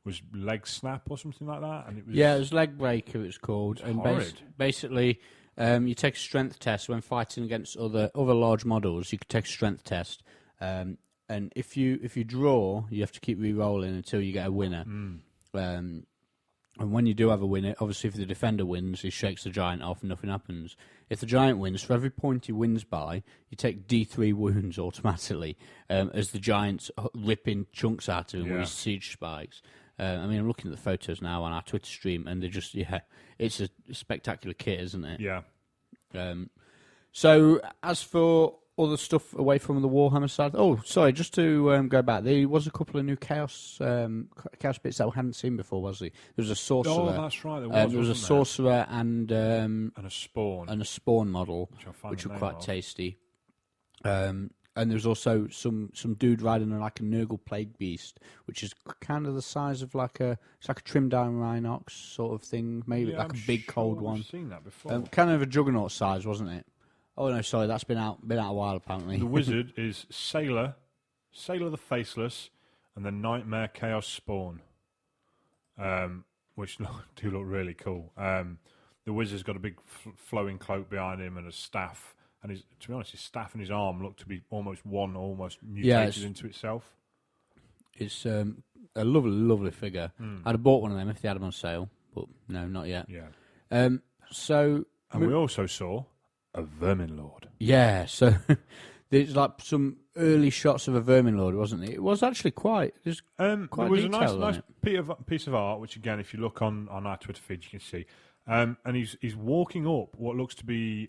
Was leg snap or something like that? And it was leg breaker. It was called. It's horrid. Basically, you take a strength test when fighting against other large models. You could take a strength test, and if you draw, you have to keep re-rolling until you get a winner. And when you do have a winner, obviously if the defender wins, he shakes the giant off and nothing happens. If the giant wins, for every point he wins by, you take D3 wounds automatically as the giant's ripping chunks out of him with his siege spikes. I mean, I'm looking at the photos now on our Twitter stream, and they're just, it's a spectacular kit, isn't it? Yeah. So, as for other stuff away from the Warhammer side, just to go back, there was a couple of new Chaos bits that we hadn't seen before, was there? There was a Sorcerer. Oh, that's right, there was a Sorcerer and a Spawn. And a Spawn model, which were quite tasty. And there's also some dude riding on like a Nurgle Plague Beast, which is kind of the size of it's like a trimmed down Rhinox sort of thing, maybe like a big cold one. I've seen that before. Kind of a Juggernaut size, wasn't it? Oh no, sorry, that's been out a while apparently. The wizard is Sailor the Faceless, and the Nightmare Chaos Spawn, which do look really cool. The wizard's got a big flowing cloak behind him and a staff. And to be honest, his staff and his arm look to be almost mutated into itself. It's a lovely, lovely figure. I'd have bought one of them if they had them on sale, but no, not yet. Yeah. And we also saw a Vermin Lord. Yeah, so there's like some early shots of a Vermin Lord, wasn't it? It was actually quite. There was a nice piece of art, which again, if you look on our Twitter feed, you can see. And he's walking up what looks to be,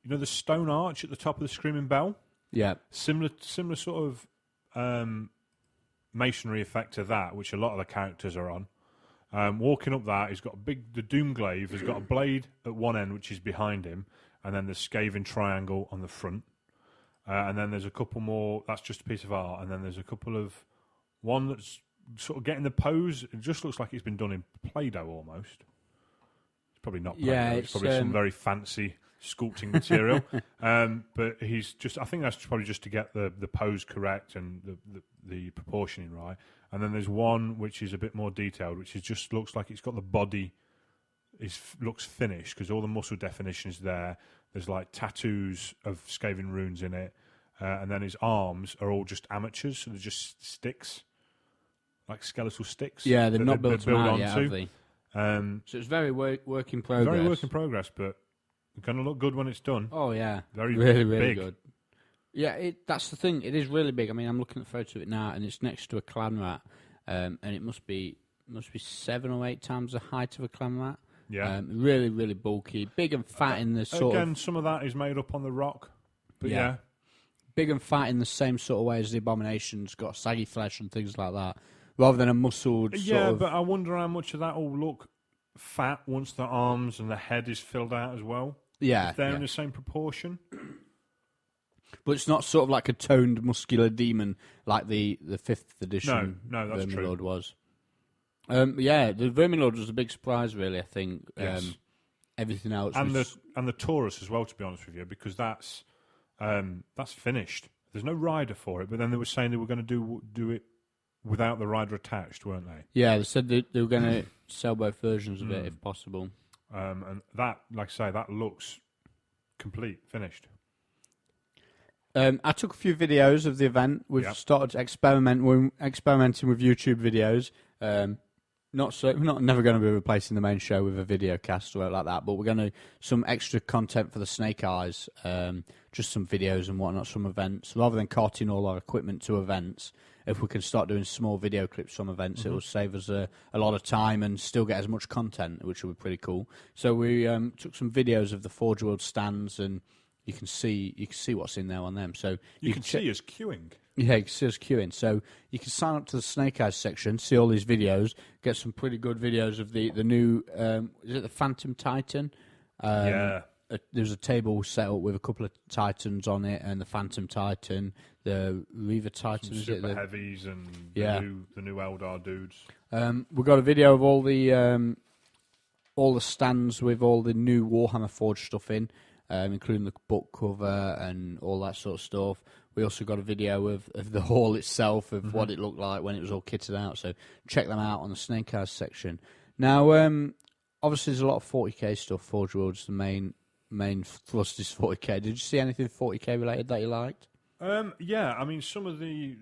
the stone arch at the top of the Screaming Bell? Yeah. Similar sort of masonry effect to that, which a lot of the characters are on. Walking up that, he's got the Doomglaive has got a blade at one end, which is behind him, and then the Skaven triangle on the front. And then there's a couple more, that's just a piece of art, and then there's a couple of, one that's sort of getting the pose, it just looks like it's been done in Play-Doh almost. Probably not. Yeah, Play-Doh. It's probably some very fancy sculpting material. But he's just. I think that's probably just to get the pose correct and the proportioning right. And then there's one which is a bit more detailed, which is just looks like it's got the body. Looks finished because all the muscle definition is there. There's like tattoos of Skaven runes in it, and then his arms are all just amateurs, so they're just sticks, like skeletal sticks. Yeah, they've that not they built them build out yet, onto. have they? So it's very work in progress. Very work in progress, but it's going to look good when it's done. Oh yeah, Very really big. good. Yeah, that's the thing. It is really big. I mean, I'm looking at a photo of it now, and it's next to a clan rat, and it must be 7 or 8 times the height of a clan rat. Yeah, really, really bulky, big and fat in the sort again, some of that is made up on the rock, but yeah. Big and fat in the same sort of way as the Abominations, got saggy flesh and things like that, rather than a muscled sort of... but I wonder how much of that will look fat once the arms and the head is filled out as well. Yeah, if they're in the same proportion. But it's not sort of like a toned, muscular demon like the 5th edition No, that's true. Verminlord was. Yeah, the Verminlord was a big surprise, really, I think. Yes. Everything else and was... the Taurus as well, to be honest with you, because that's finished. There's no rider for it, but then they were saying they were going to do it without the rider attached, weren't they? Yeah, they said they were going to sell both versions of it if possible. And that, like I say, that looks complete, finished. I took a few videos of the event. We've started experimenting with YouTube videos. Never going to be replacing the main show with a video cast or like that, but we're going to some extra content for the Snake Eyes, just some videos and whatnot, some events. Rather than carting all our equipment to events, if we can start doing small video clips from events, it will save us a lot of time and still get as much content, which will be pretty cool. So we took some videos of the Forge World stands, and you can see what's in there on them. So you can see us queuing. Yeah, you can see us queuing. So you can sign up to the Snake Eyes section, see all these videos, get some pretty good videos of the new, is it the Phantom Titan? There's a table set up with a couple of Titans on it, and the Phantom Titan, the Reaver Titan, Some super heavies, and the new Eldar dudes. We've got a video of all the stands with all the new Warhammer Forge stuff in, including the book cover and all that sort of stuff. We also got a video of the hall itself, of what it looked like when it was all kitted out. So check them out on the Snake Eyes section. Now, obviously, there's a lot of 40k stuff. Forge World's the main thrust is 40k. Did you see anything 40k related that you liked? Yeah, I mean,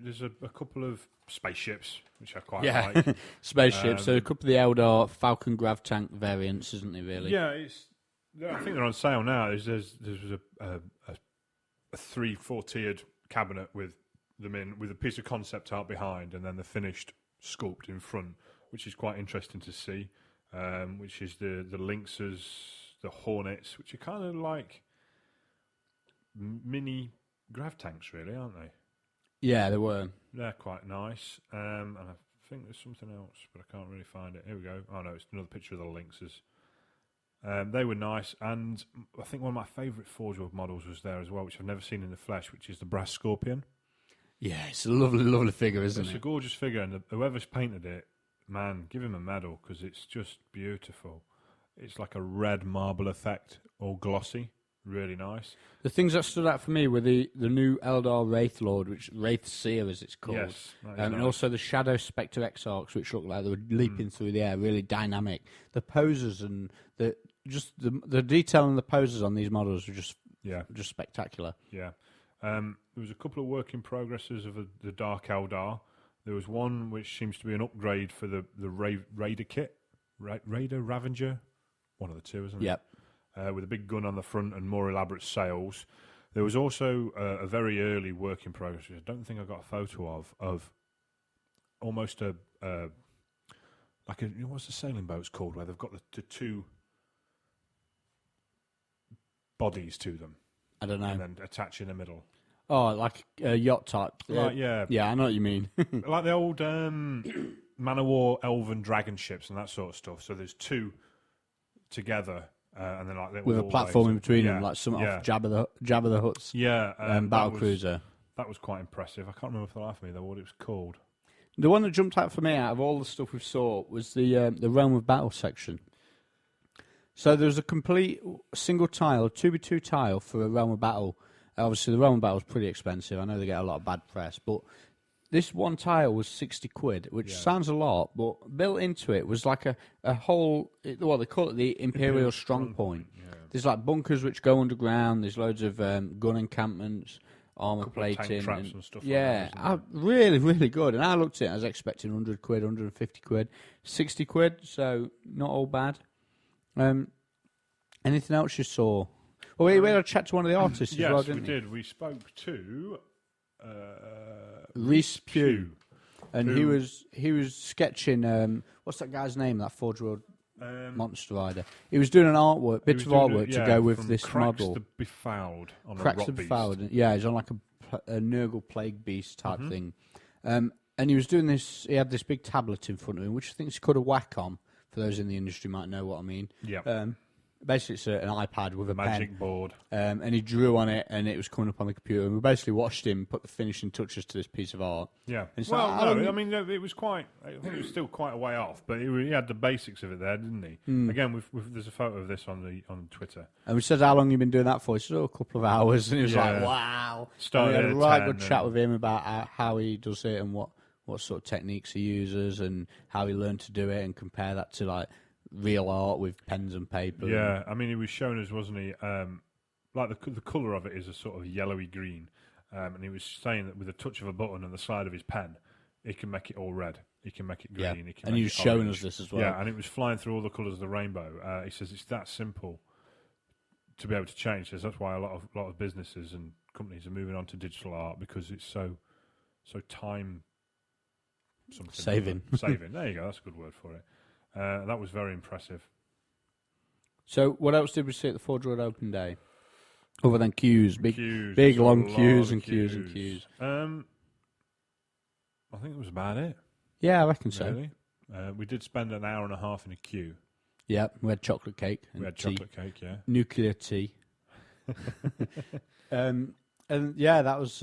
there's a couple of spaceships which I quite like. Spaceships. So a couple of the Eldar Falcon Grav tank variants, isn't there? Really? Yeah, I think they're on sale now. There's a 3-4 tiered cabinet with them in, with a piece of concept art behind, and then the finished sculpt in front, which is quite interesting to see. Which is the Lynxes, the Hornets, which are kind of like mini grav tanks, really, aren't they? Yeah, they were. They're quite nice. And I think there's something else, but I can't really find it. Here we go. Oh no, it's another picture of the Lynxes. They were nice, and I think one of my favourite Forge World models was there as well, which I've never seen in the flesh, which is the Brass Scorpion. Yeah, it's a lovely, lovely figure, isn't it? It's a gorgeous figure, and whoever's painted it, man, give him a medal, because it's just beautiful. It's like a red marble effect, all glossy, really nice. The things that stood out for me were the new Eldar Wraith Lord, which Wraith Seer as it's called. Yes, and also the Shadow Spectre Exarchs, which looked like they were leaping through the air, really dynamic. The poses and the detail and the poses on these models were just spectacular. Yeah. There was a couple of work in progresses of the Dark Eldar. There was one which seems to be an upgrade for the Raider kit, Raider Ravager, one of the two, isn't it? Yep. With a big gun on the front and more elaborate sails. There was also a very early work in progress, which I don't think I got a photo of almost what's the sailing boats called, where they've got the two bodies to them. I don't know. And then attach in the middle. Oh, like a yacht type. Yeah. Yeah, I know what you mean. Like the old Man of War elven dragon ships and that sort of stuff. So there's two together, and then like little with a platform in between them, like something off Jabba the Hutt's battle cruiser. That was quite impressive. I can't remember for the life of me though what it was called. The one that jumped out for me out of all the stuff we saw was the Realm of Battle section. So there's a complete single tile, a 2x2 tile for a Realm of Battle. Obviously, the Realm of Battle is pretty expensive. I know they get a lot of bad press, but this one tile was 60 quid, which sounds a lot, but built into it was like a whole, what they call it, the Imperial Strong Point. Yeah. There's like bunkers which go underground. There's loads of gun encampments, armor Couple of plating. tank traps and stuff like yeah, that, isn't really, really good. And I looked at it, I was expecting 100 quid, 150 quid, 60 quid, so not all bad. Anything else you saw? Well, we had a chat to one of the artists as yes, well, we didn't we? did. We spoke to Reese Pugh. And Who- he was sketching, what's that guy's name, that Forge World Um, Monster Rider? He was doing an artwork, he bits was of doing artwork it, to yeah, go with from this Cracks model. the Befouled on Cracks a the rock beast. Befouled. Yeah, he's on like a Nurgle Plague Beast type Mm-hmm. thing. And he was doing this, he had this big tablet in front of him, which I think he could have Wacom, for those in the industry might know what I mean. Yeah, Basically, it's an iPad with a magic pen. board. And he drew on it, and it was coming up on the computer. And we basically watched him put the finishing touches to this piece of art. Yeah. And it's Well, like, no, I mean, it was quite. I think it was still quite a way off, but he had the basics of it there, didn't he? Hmm. Again, there's a photo of this on Twitter. And we said, how long you been doing that for? He said, a couple of hours. And he was Yeah. like, wow. Started and we had at a right 10 good chat and- with him about how he does it and what sort of techniques he uses and how he learned to do it and compare that to like real art with pens and paper. Yeah, I mean, he was showing us, wasn't he? Like the colour of it is a sort of yellowy green, and he was saying that with a touch of a button on the side of his pen, he can make it all red. He can make it green. Yeah. He can And make he was it showing orange. us this as well. Yeah, and it was flying through all the colours of the rainbow. He says it's that simple to be able to change. Says that's why a lot of businesses and companies are moving on to digital art because it's so time something Saving. Saving. There you go. That's a good word for it. That was very impressive. So what else did we see at the Forge World Open Day? Other than queues, big Queues. big There's a long lot queues of and queues and queues. I think that was about it. Yeah, I reckon so. Really, we did spend an hour and a half in a queue. Yeah, we had chocolate cake and We had tea. chocolate cake, yeah. Nuclear tea. And yeah, that's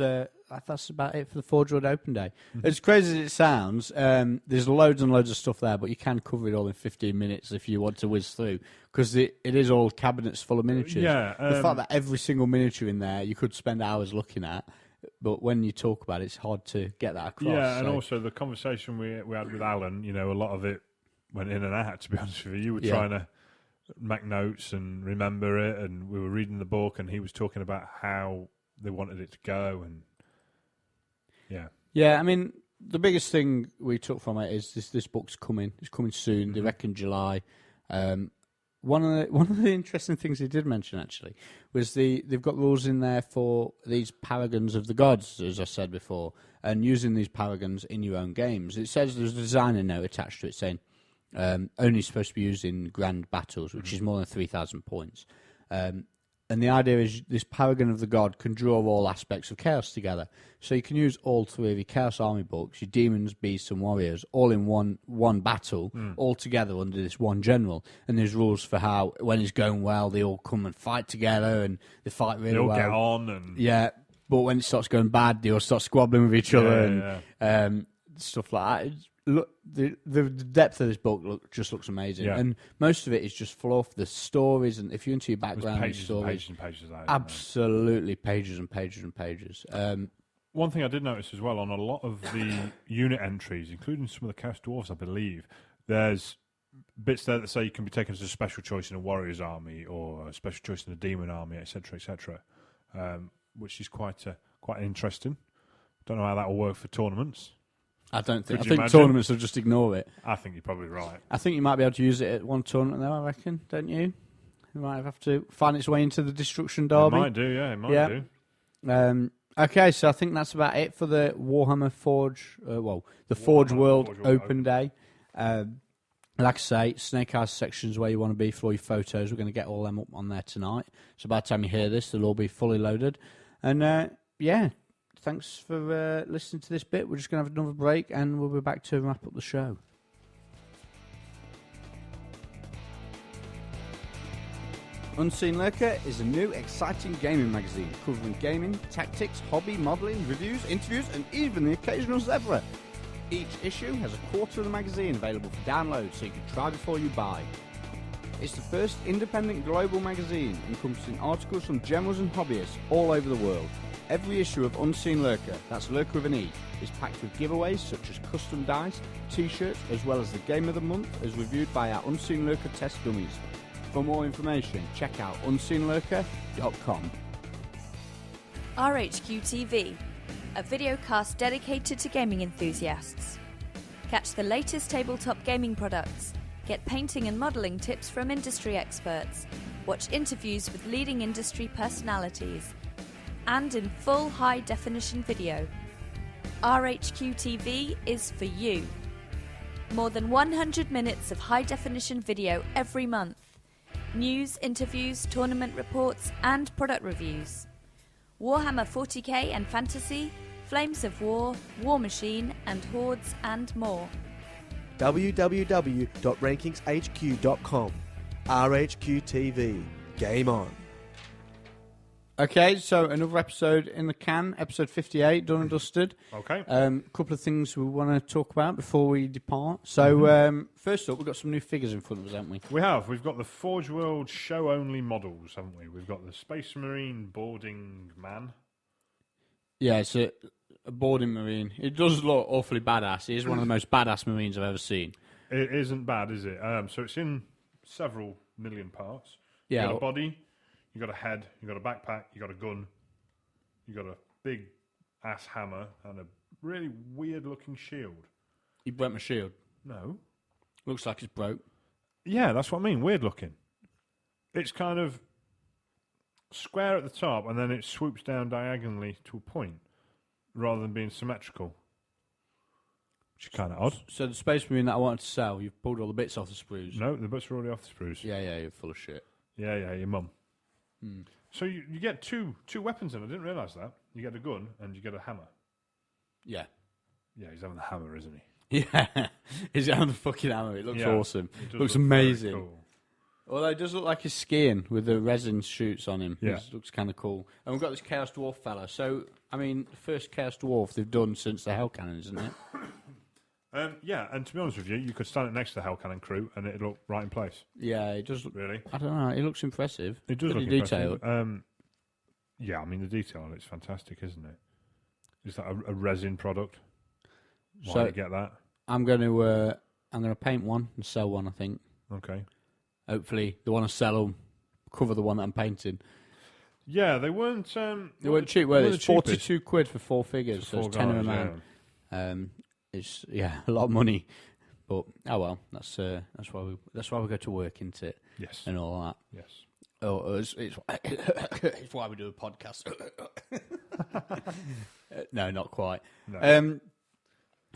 about it for the Forge World Open Day. As crazy as it sounds, there's loads and loads of stuff there, but you can cover it all in 15 minutes if you want to whiz through, because it is all cabinets full of miniatures. Yeah, the fact that every single miniature in there you could spend hours looking at, but when you talk about it, it's hard to get that across. Yeah, and so- also the conversation we had with Alan, you know, a lot of it went in and out, to be honest with you. You were Yeah. trying to make notes and remember it, and we were reading the book, and he was talking about how they wanted it to go, and yeah. Yeah, I mean, the biggest thing we took from it is this book's coming. It's coming soon. Mm-hmm. They reckon July. One of the interesting things they did mention actually was they've got rules in there for these paragons of the gods, as I said before, and using these paragons in your own games. It says there's a designer note attached to it saying only supposed to be used in grand battles, which is more than 3,000 points. And the idea is this paragon of the god can draw all aspects of chaos together. So you can use all three of your Chaos Army books, your demons, beasts, and warriors, all in one battle, all together under this one general. And there's rules for how, when it's going well, they all come and fight together, and they fight really They all well. get on, and Yeah, but when it starts going bad, they all start squabbling with each other and stuff like that. Look, the depth of this book just looks amazing, Yeah. and most of it is just fluff. The stories, and if you're into your there's background and pages and stories, pages and pages of that. isn't there? absolutely pages and pages and pages. One thing I did notice as well on a lot of the unit entries, including some of the Chaos Dwarves, I believe, there's bits there that say you can be taken as a special choice in a warrior's army or a special choice in a demon army, etc., etc., which is quite interesting. Don't know how that will work for tournaments. I don't think. Could I you think imagine? tournaments will just ignore it. I think you're probably right. I think you might be able to use it at one tournament, though. I reckon, don't you? You might have to find its way into the Destruction It Derby. might do, yeah, it might Yeah. do. Okay, so I think that's about it for the Warhammer Forge. The Forge World Forge World Open Day. Like I say, Snake Eyes section's where you want to be for all your photos. We're going to get all them up on there tonight. So by the time you hear this, they'll all be fully loaded. And yeah, thanks for listening to this bit. We're just going to have another break, and we'll be back to wrap up the show. Unseen Lurker is a new, exciting gaming magazine covering gaming, tactics, hobby, modelling, reviews, interviews, and even the occasional zebra. Each issue has a quarter of the magazine available for download, so you can try before you buy. It's the first independent global magazine encompassing articles from generals and hobbyists all over the world. Every issue of Unseen Lurker, that's Lurker with an E, is packed with giveaways such as custom dice, t-shirts, as well as the Game of the Month as reviewed by our Unseen Lurker test dummies. For more information, check out unseenlurker.com. RHQ TV, a videocast dedicated to gaming enthusiasts. Catch the latest tabletop gaming products, get painting and modelling tips from industry experts, watch interviews with leading industry personalities, and in full high-definition video. RHQ TV is for you. More than 100 minutes of high-definition video every month. News, interviews, tournament reports, and product reviews. Warhammer 40k and Fantasy, Flames of War, War Machine, and Hordes, and more. www.rankingshq.com. RHQ TV. Game on. Okay, so another episode in the can, episode 58, done and dusted. Okay. Couple of things we want to talk about before we depart. So, first up, we've got some new figures in front of us, haven't we? We have. We've got the Forge World show-only models, haven't we? We've got the Space Marine boarding man. Yeah, it's a boarding marine. It does look awfully badass. It is one of the most badass marines I've ever seen. It isn't bad, is it? So it's in several million parts. Yeah. You got a body, you got a head, you got a backpack, you got a gun, you got a big ass hammer, and a really weird looking shield. He broke my shield. No. Looks like it's broke. Yeah, that's what I mean. Weird looking. It's kind of square at the top, and then it swoops down diagonally to a point, rather than being symmetrical. Which is kind of odd. So the Space Marine that I wanted to sell, you've pulled all the bits off the sprues. No, the butts are already off the sprues. Yeah, you're full of shit. Yeah, your mum. So you get two weapons in. I didn't realise that. You get a gun and you get a hammer. Yeah. Yeah, he's having the hammer, isn't he? Yeah. He's on the fucking hammer. It looks Yeah, awesome. it does Looks look very amazing. cool. Although it does look like he's skiing with the resin shoots on him. Yeah. It looks kind of cool. And we've got this Chaos Dwarf fella. So, I mean, the first Chaos Dwarf they've done since the Hell Cannon, isn't it? Yeah, and to be honest with you, you could stand it next to the Hell Cannon crew and it'd look right in place. Yeah, it does look... Really? I don't know. It looks impressive. It does Pretty look detailed. impressive. Yeah, I mean, the detail on it's fantastic, isn't it? Is that a resin product? Why So- do you get that? I'm going to paint one and sell one, I think. Okay. Hopefully, the one I sell will cover the one that I'm painting. Yeah, they weren't... They weren't cheap, were they? the It's cheapest. £42 for 4 figures, so For it's 4 10 a guys, man. yeah. It's a lot of money, but oh well. That's why we go to work, isn't it? Yes. And all that. Yes. Oh, it's why we do a podcast. No, not quite. No.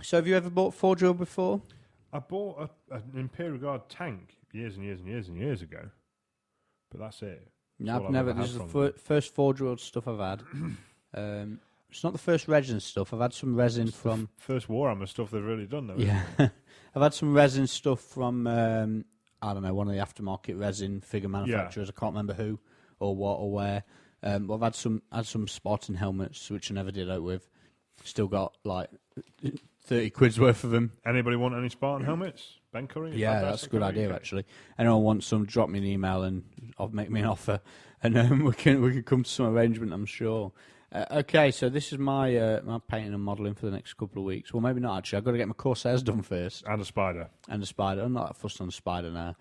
So have you ever bought Forge World before? I bought an Imperial Guard tank years and years and years and years ago, but that's it. No, all I've I've never. ever This is had the from them. first Forge World stuff I've had. It's not the first resin stuff. I've had some resin It's the from. first Warhammer stuff they've really done, though. isn't Yeah, it? I've had some resin stuff from I don't know, one of the aftermarket resin figure manufacturers. I can't remember who or what or where. But I've had some Spartan helmets which I never did out with. Still got like 30 quid's worth of them. Anybody want any Spartan helmets? Ben Curry? Yeah, that's a good idea actually. Anyone wants some? Drop me an email and I'll make me an offer, and we can come to some arrangement. I'm sure. Okay, so this is my my painting and modelling for the next couple of weeks. Well, maybe not actually. I've got to get my Corsairs done first, And a spider. and the spider. I'm not that fussed on the spider now.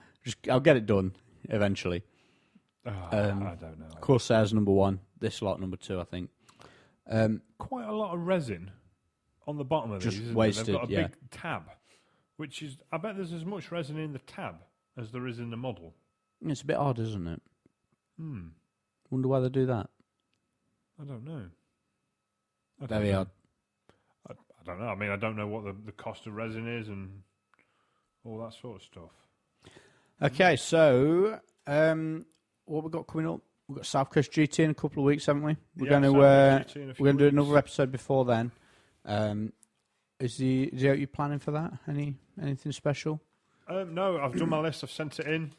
I'll get it done eventually. Oh, I don't know. Corsairs number 1. This lot number 2, I think. Quite a lot of resin on the bottom of Just these. Isn't wasted, there? They've got a yeah. big tab, which is. I bet there's as much resin in the tab as there is in the model. It's a bit odd, isn't it? Hmm. Wonder why they do that. I don't know. Very odd. I don't know. I mean, I don't know what the cost of resin is and all that sort of stuff. Okay, so what we got coming up? We've got South Coast GT in a couple of weeks, haven't we? We're Yeah, going South Coast GT in a to few we're going to do weeks. another episode before then. Is you planning for that? Anything special? No, I've done my list. I've sent it in.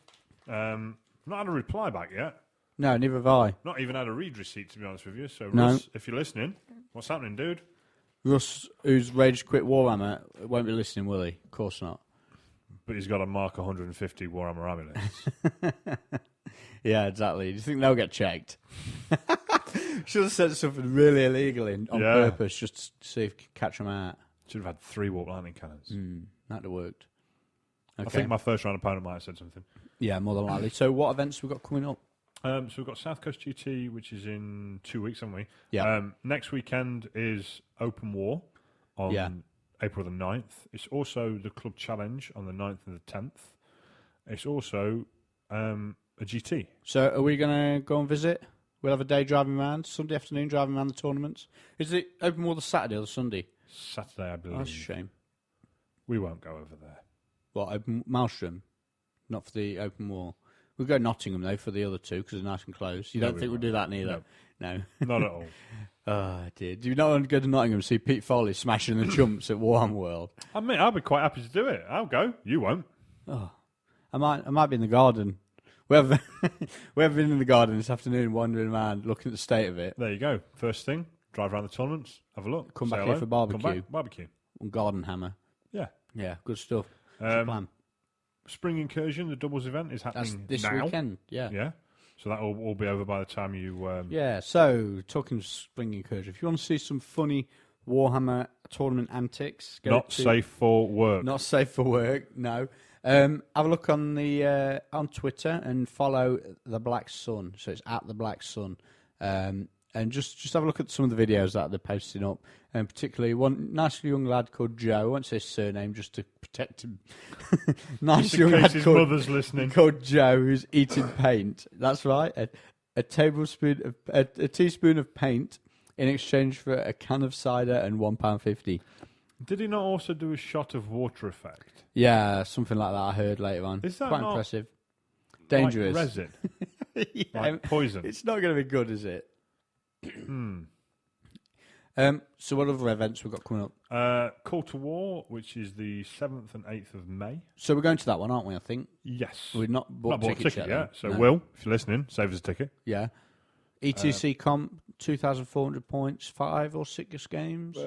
Not had a reply back yet. No, neither have I. Not even had a read receipt, to be honest with you. So, No. Russ, if you're listening, what's happening, dude? Russ, who's rage quit Warhammer, won't be listening, will he? Of course not. but he's got to mark 150 Warhammer Army lists. Yeah, exactly. Do you think they'll get checked? Should have said something really illegal on Yeah. purpose just to see if you can catch them out. Should have had 3 Warp Lightning Cannons. That'd have worked. Okay. I think my first round opponent might have said something. Yeah, more than likely. So what events have we got coming up? So we've got South Coast GT, which is in 2 weeks, haven't we? Yeah. Next weekend is Open War on Yeah. April the 9th. It's also the Club Challenge on the 9th and the 10th. It's also a GT. So are we going to go and visit? We'll have a day driving around, Sunday afternoon driving around the tournaments. Is it open more the Saturday or the Sunday? Saturday, I believe. Oh, that's a shame. We won't go over there. What, open Maelstrom? Not for the open war. We'll go Nottingham, though, for the other two, because they're nice and close. You No, don't we think we'll won't. do that neither? No. Not at all. Oh, dear. Do you not want to go to Nottingham and see Pete Foley smashing the jumps at Warhammer World? I mean, I'll be quite happy to do it. I'll go. You won't. I might be in the garden. We haven't been in the garden this afternoon, wandering around, looking at the state of it. There you go. First thing, drive around the tournaments, have a look. Come say back hello, here for barbecue. Come back, barbecue. On Garden Hammer. Yeah. Yeah, good stuff. What's the plan? Spring Incursion, the doubles event, is That's happening this now. weekend. Yeah. Yeah. So that will all be over by the time you. Yeah, so talking spring incursion, if you want to see some funny Warhammer tournament antics, go Not to, safe for work. not safe for work. No, have a look on the on Twitter and follow the Black Sun. So it's at the Black Sun, and just have a look at some of the videos that they're posting up, and particularly one nice young lad called Joe. I won't say his surname just to protect him. Nice Just in young case lad his called mother's listening. called Joe who's eating paint. That's right. A tablespoon of a teaspoon of paint in exchange for a can of cider and £1.50. Did he not also do a shot of water effect? Yeah, something like that. I heard later on. Is that quite not impressive? Dangerous. Like resin, Yeah, like poison. it's not going to be good, is it? So what other events we've got coming up? Call to War, which is the 7th and 8th of May. So we're going to that one, aren't we? I think Yes. we've not bought Not bought a tickets ticket yet. yet. So, then. No. Will, if you're listening, save us a ticket. Yeah. ETC comp 2,400 points, 5 or 6 games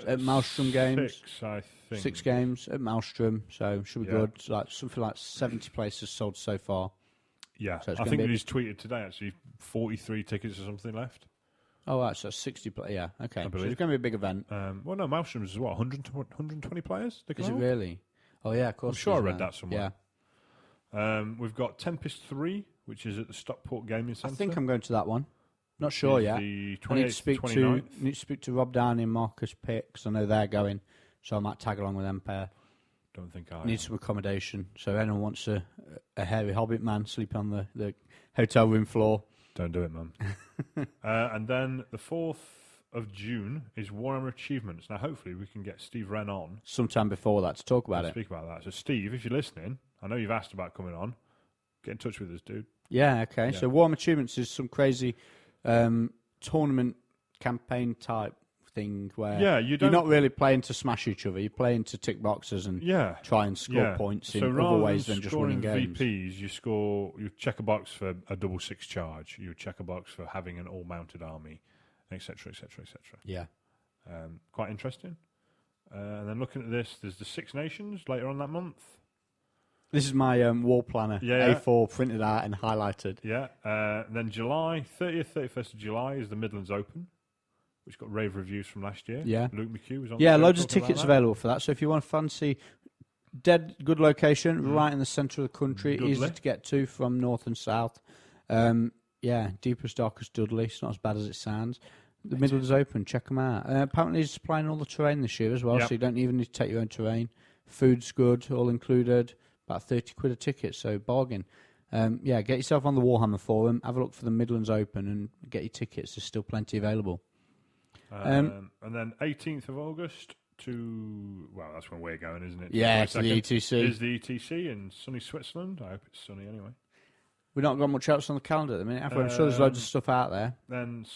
at Maelstrom Games. 6, I think. 6 games at Maelstrom, so should be Yeah. good. Like something like 70 places sold so far. Yeah. So it's I gonna think be- he's tweeted today, actually, 43 tickets or something left. Oh, right, so 60. Yeah, okay. So believe. it's going to be a big event. Well, no, Maelstrom's as well. 120 players? They Is come it out? really? Oh, yeah, of course. I'm sure I it is read now. that somewhere. Yeah, We've got Tempest 3, which is at the Stockport Gaming I Centre. think I'm going to that one. Not sure Is yet. The I need to 28th speak to to 29th. need to speak to Rob Downey and Marcus Pitt because I know they're going, so I might tag along with them pair. Don't think I Need some accommodation, so anyone wants a hairy hobbit man sleeping on the hotel room floor. Don't do it, man. And then the 4th of June is Warhammer Achievements. Now, hopefully, we can get Steve Wren on Sometime before that to talk about to it. speak about that. So, Steve, if you're listening, I know you've asked about coming on. Get in touch with us, dude. Yeah, okay. Yeah. So Warhammer Achievements is some crazy tournament campaign type thing where Yeah, you you're don't. not really playing to smash each other. You're playing to tick boxes and Yeah. try and score Yeah. points in So other rather ways than just winning scoring games. VPs, you check a box for a double 6 charge. You check a box for having an all-mounted army, etc., etc., etc. Yeah. Quite interesting. And then looking at this, there's the Six Nations later on that month. This is my wall planner, Yeah. A4 printed out and highlighted. Yeah. Then July 30th, 31st of July is the Midlands Open, which got rave reviews from last year. Yeah. Luke McHugh was on. Yeah, the show loads of talking about tickets that. available for that. So if you want to fancy dead good location, right in the centre of the country, Dudley. easy to get to from north and south. Yeah, deepest, darkest Dudley. It's not as bad as it sounds. The Midlands Open, check them out. Apparently, he's supplying all the terrain this year as well, Yep. so you don't even need to take your own terrain. Food's good, all included. About 30 quid a ticket, so bargain. Yeah, get yourself on the Warhammer forum, have a look for the Midlands Open, and get your tickets. There's still plenty available. And then 18th of August to, well, that's when we're going, isn't it? Yeah, to the 22nd ETC. Is the ETC in sunny Switzerland. I hope it's sunny anyway. We've not got much else on the calendar at the minute, have we? I'm sure there's loads of stuff out there. Then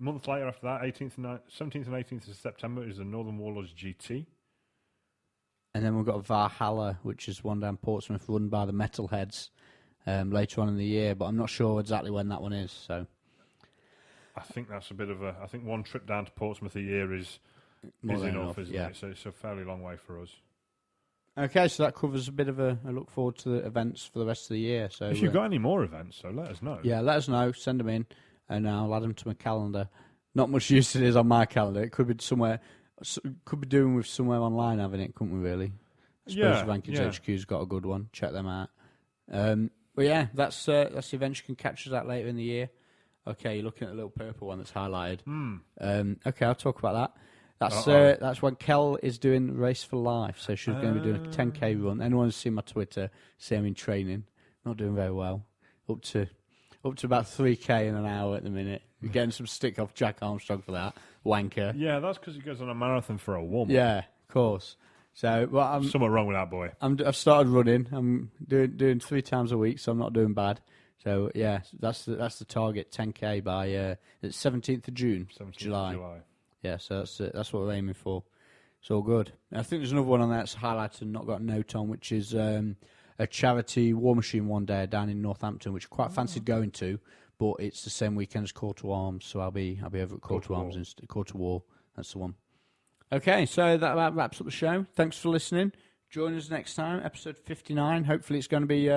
a month later after that, 17th and 18th of September is the Northern Warlords GT. And then we've got Valhalla, which is one down Portsmouth, run by the Metalheads later on in the year, but I'm not sure exactly when that one is. So I think that's a bit of a. I think one trip down to Portsmouth a year is more than enough, isn't yeah. it? So it's a fairly long way for us. Okay, so that covers a bit of a look forward to the events for the rest of the year. So If you've got any more events, so let us know. yeah, let us know. Send them in, and I'll add them to my calendar. Not much use it is on my calendar. It could be somewhere. Could be doing with somewhere online having it, couldn't we? Really? I suppose Rankings HQ's got a good one. Check them out. But yeah, that's the event you can catch us at later in the year. Okay, you're looking at the little purple one that's highlighted. Okay, I'll talk about that. That's when Kel is doing Race for Life. So she's going to be doing a 10k run. Anyone who's seen my Twitter, see I'm in training. Not doing very well. Up to about 3k in an hour at the minute. You're getting some stick off Jack Armstrong for that wanker. Yeah, that's because he goes on a marathon for a warm-up. Yeah, of course. So, well, I'm Somewhat wrong with that boy. I've started running. I'm doing 3 times a week, so I'm not doing bad. So yeah, that's the target, 10k by it's 17th of June, 17th July. of July. Yeah, so that's what we're aiming for. It's all good. I think there's another one on there that's highlighted and not got a note on, which is a charity war machine one day down in Northampton, which I quite fancied going to, but it's the same weekend as Call to Arms, so I'll be over at Call to Arms instead. Call to War, that's the one. Okay, so that about wraps up the show. Thanks for listening. Join us next time, episode 59. Hopefully it's going to be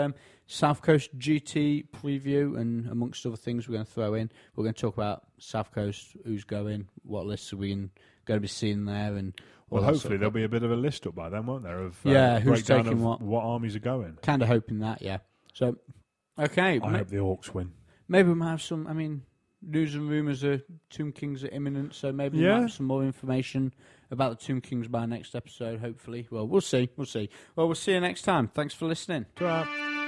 South Coast GT preview, and amongst other things we're going to throw in. We're going to talk about South Coast, who's going, what lists are we going to be seeing there, and Well, hopefully there'll be a bit of a list up by then, won't there? Of who's breakdown taking of what armies are going. kind of hoping that, yeah. So, okay. I hope the Orcs win. Maybe we might have some, news and rumours of Tomb Kings are imminent, so maybe we might have some more information about the Tomb Kings by next episode, hopefully. Well, we'll see. Well, we'll see you next time. Thanks for listening. Ta-ra.